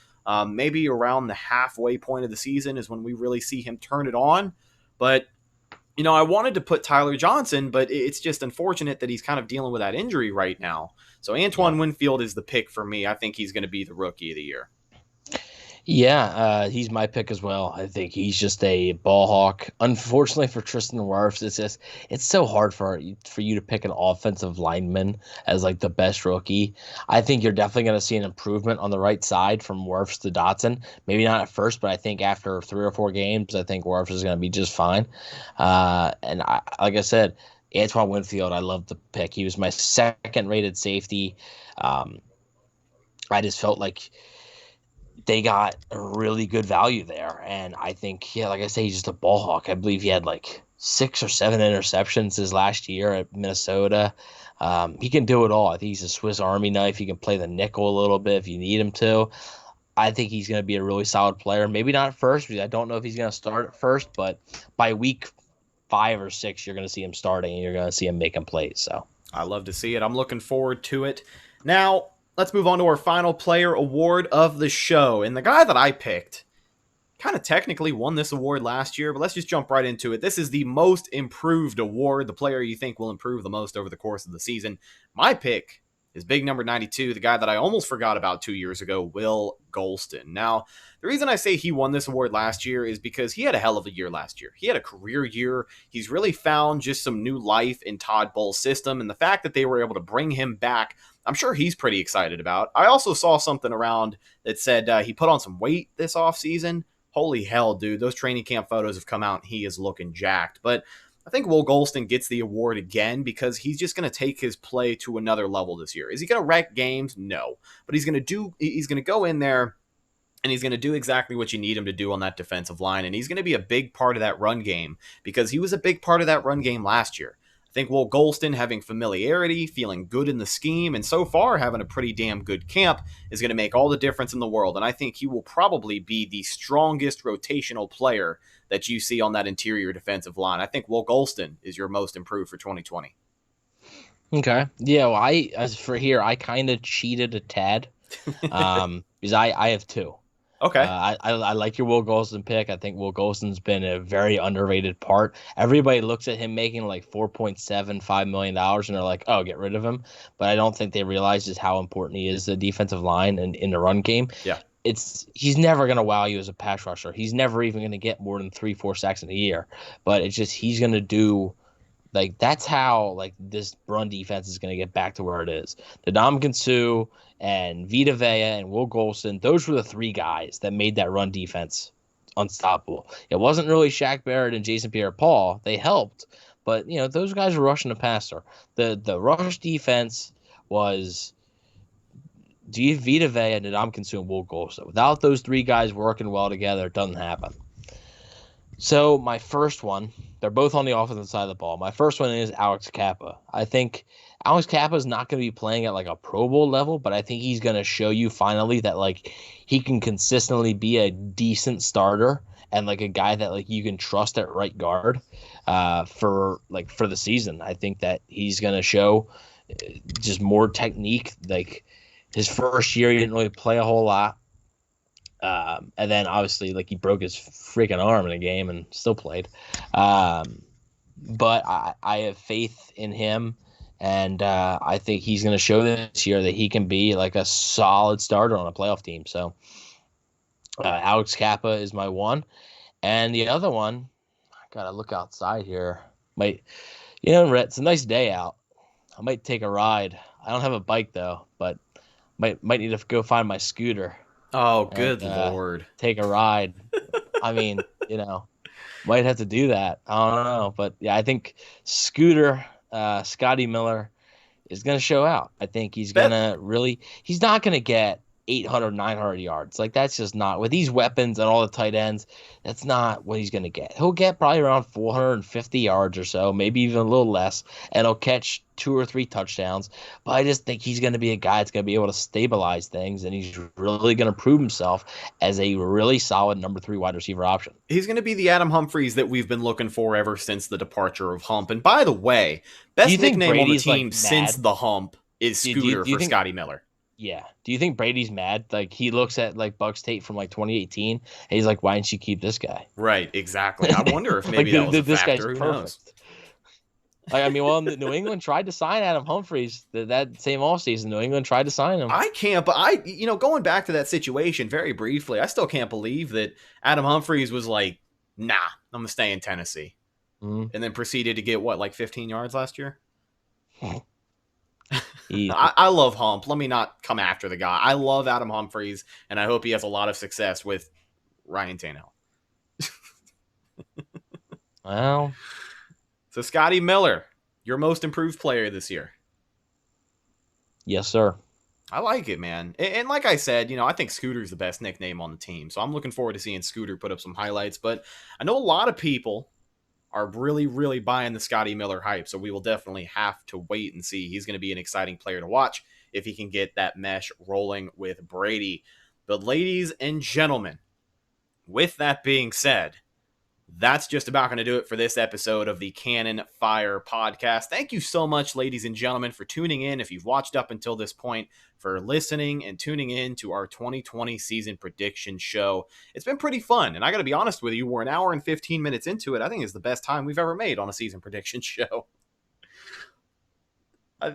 Maybe around the halfway point of the season is when we really see him turn it on. But, I wanted to put Tyler Johnson, but it's just unfortunate that he's kind of dealing with that injury right now. So Antoine Winfield is the pick for me. I think he's going to be the rookie of the year.
Yeah, he's my pick as well. I think he's just a ball hawk. Unfortunately for Tristan Wirfs, it's so hard for you to pick an offensive lineman as like the best rookie. I think you're definitely going to see an improvement on the right side from Wirfs to Dotson. Maybe not at first, but I think after 3 or 4 games, I think Wirfs is going to be just fine. Like I said, Antoine Winfield, I love the pick. He was my second-rated safety. I just felt like they got a really good value there. And I think, like I say, he's just a ball hawk. I believe he had like 6 or 7 interceptions his last year at Minnesota. He can do it all. I think he's a Swiss Army knife. He can play the nickel a little bit if you need him to. I think he's going to be a really solid player. Maybe not at first, because I don't know if he's going to start at first, but by week 5 or 6, you're going to see him starting and you're going to see him making plays. So
I love to see it. I'm looking forward to it. Now, let's move on to our final player award of the show. And the guy that I picked kind of technically won this award last year, but let's just jump right into it. This is the most improved award, the player you think will improve the most over the course of the season. My pick is big number 92, the guy that I almost forgot about 2 years ago, Will Golston. Now, the reason I say he won this award last year is because he had a hell of a year last year. He had a career year. He's really found just some new life in Todd Bowles' system, and the fact that they were able to bring him back, I'm sure he's pretty excited about. I also saw something around that said he put on some weight this offseason. Holy hell, dude. Those training camp photos have come out and he is looking jacked. But I think Will Golston gets the award again because he's just going to take his play to another level this year. Is he going to wreck games? No. But he's going to go in there and he's going to do exactly what you need him to do on that defensive line. And he's going to be a big part of that run game because he was a big part of that run game last year. I think Will Golston having familiarity, feeling good in the scheme, and so far having a pretty damn good camp is going to make all the difference in the world. And I think he will probably be the strongest rotational player that you see on that interior defensive line. I think Will Golston is your most improved for 2020.
Okay. Yeah, well, I kind of cheated a tad because I have 2.
Okay.
I like your Will Golston pick. I think Will Golston's been a very underrated part. Everybody looks at him making like $4.75 million and they're like, oh, get rid of him. But I don't think they realize just how important he is to the defensive line and in the run game.
Yeah.
He's never going to wow you as a pass rusher. He's never even going to get more than 3-4 sacks in a year. But it's just he's going to do like that's how like this run defense is going to get back to where it is. Ndamukong Suh and Vita Vea and Will Golston, those were the 3 guys that made that run defense unstoppable. It wasn't really Shaq Barrett and Jason Pierre-Paul. They helped, but those guys were rushing the passer. The rush defense was Vita Vea and Ndamukong Suh and Will Golston. Without those 3 guys working well together, it doesn't happen. So my first one, they're both on the offensive side of the ball. My first one is Alex Kappa. I think Alex Kappa is not going to be playing at like a Pro Bowl level, but I think he's going to show you finally that like he can consistently be a decent starter and like a guy that like you can trust at right guard for the season. I think that he's going to show just more technique. Like his first year, he didn't really play a whole lot. And then obviously like he broke his freaking arm in a game and still played. But I have faith in him. And I think he's going to show this year that he can be like a solid starter on a playoff team. So Alex Kappa is my one. And the other one, I got to look outside here. Rhett, it's a nice day out. I might take a ride. I don't have a bike though, but might need to go find my scooter.
Oh, good Lord.
Take a ride. I mean, might have to do that. I don't know. But yeah, I think Scooter, Scotty Miller is going to show out. I think he's going to he's not going to get 800, 900 yards. Like, that's just not, with these weapons and all the tight ends, that's not what he's going to get. He'll get probably around 450 yards or so, maybe even a little less, and he'll catch 2 or 3 touchdowns. But I just think he's going to be a guy that's going to be able to stabilize things, and he's really going to prove himself as a really solid number 3 wide receiver option.
He's going to be the Adam Humphries that we've been looking for ever since the departure of Hump. And by the way, best nickname
Brady's,
on the team
like,
since
mad?
the Hump is Scooter for
think,
Scotty Miller.
Yeah. Do you think Brady's mad? Like, he looks at, like, Bucs tape from, like, 2018, and he's like, why didn't you keep this guy?
Right, exactly. I wonder if maybe
like,
that was a
this
factor.
guy's
Who knows?
perfect. Like, I mean, well, New England tried to sign Adam Humphries that same offseason. New England tried to sign him.
I can't, but going back to that situation very briefly, I still can't believe that Adam Humphries was like, nah, I'm going to stay in Tennessee.
Mm-hmm.
And then proceeded to get, like 15 yards last year?
He,
I love Hump. Let me not come after the guy. I love Adam Humphries, and I hope he has a lot of success with Ryan Tannehill.
well,
So Scotty Miller, your most improved player this year.
yes, sir.
I like it, man. And like I said, I think Scooter's the best nickname on the team. So I'm looking forward to seeing Scooter put up some highlights. But I know a lot of people are really, really buying the Scotty Miller hype. So we will definitely have to wait and see. He's going to be an exciting player to watch if he can get that mesh rolling with Brady. But ladies and gentlemen, with that being said, that's just about going to do it for this episode of the Cannon Fire Podcast. Thank you so much, ladies and gentlemen, for tuning in. If you've watched up until this point, for listening and tuning in to our 2020 season prediction show. It's been pretty fun, and I got to be honest with you, we're an hour and 15 minutes into it. I think it's the best time we've ever made on a season prediction show.
I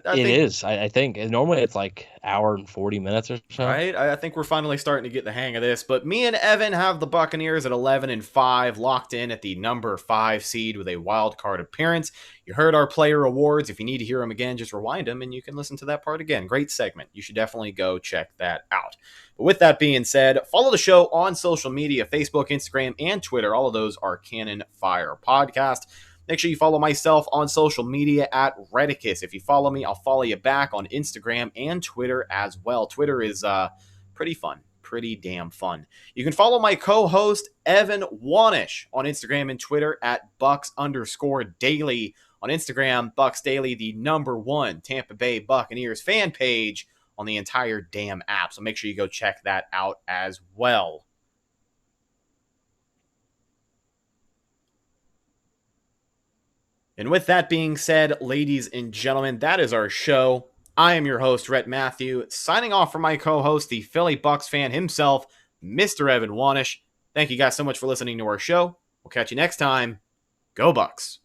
think normally it's like hour and 40 minutes or so.
Right? I think we're finally starting to get the hang of this. But me and Evan have the Buccaneers at 11-5, locked in at the number 5 seed with a wild card appearance. You heard our player awards. If you need to hear them again, just rewind them and you can listen to that part again. Great segment. You should definitely go check that out. But with that being said, follow the show on social media, Facebook, Instagram, and Twitter. All of those are Cannon Fire Podcast. Make sure you follow myself on social media at Redicus. If you follow me, I'll follow you back on Instagram and Twitter as well. Twitter is pretty fun. Pretty damn fun. You can follow my co-host, Evan Wanish, on Instagram and Twitter at Bucs_Daily. On Instagram, Bucs Daily, the number 1 Tampa Bay Buccaneers fan page on the entire damn app. So make sure you go check that out as well. And with that being said, ladies and gentlemen, that is our show. I am your host, Rhett Matthew, signing off for my co-host, the Philly Bucs fan himself, Mr. Evan Wanish. Thank you guys so much for listening to our show. We'll catch you next time. Go Bucs.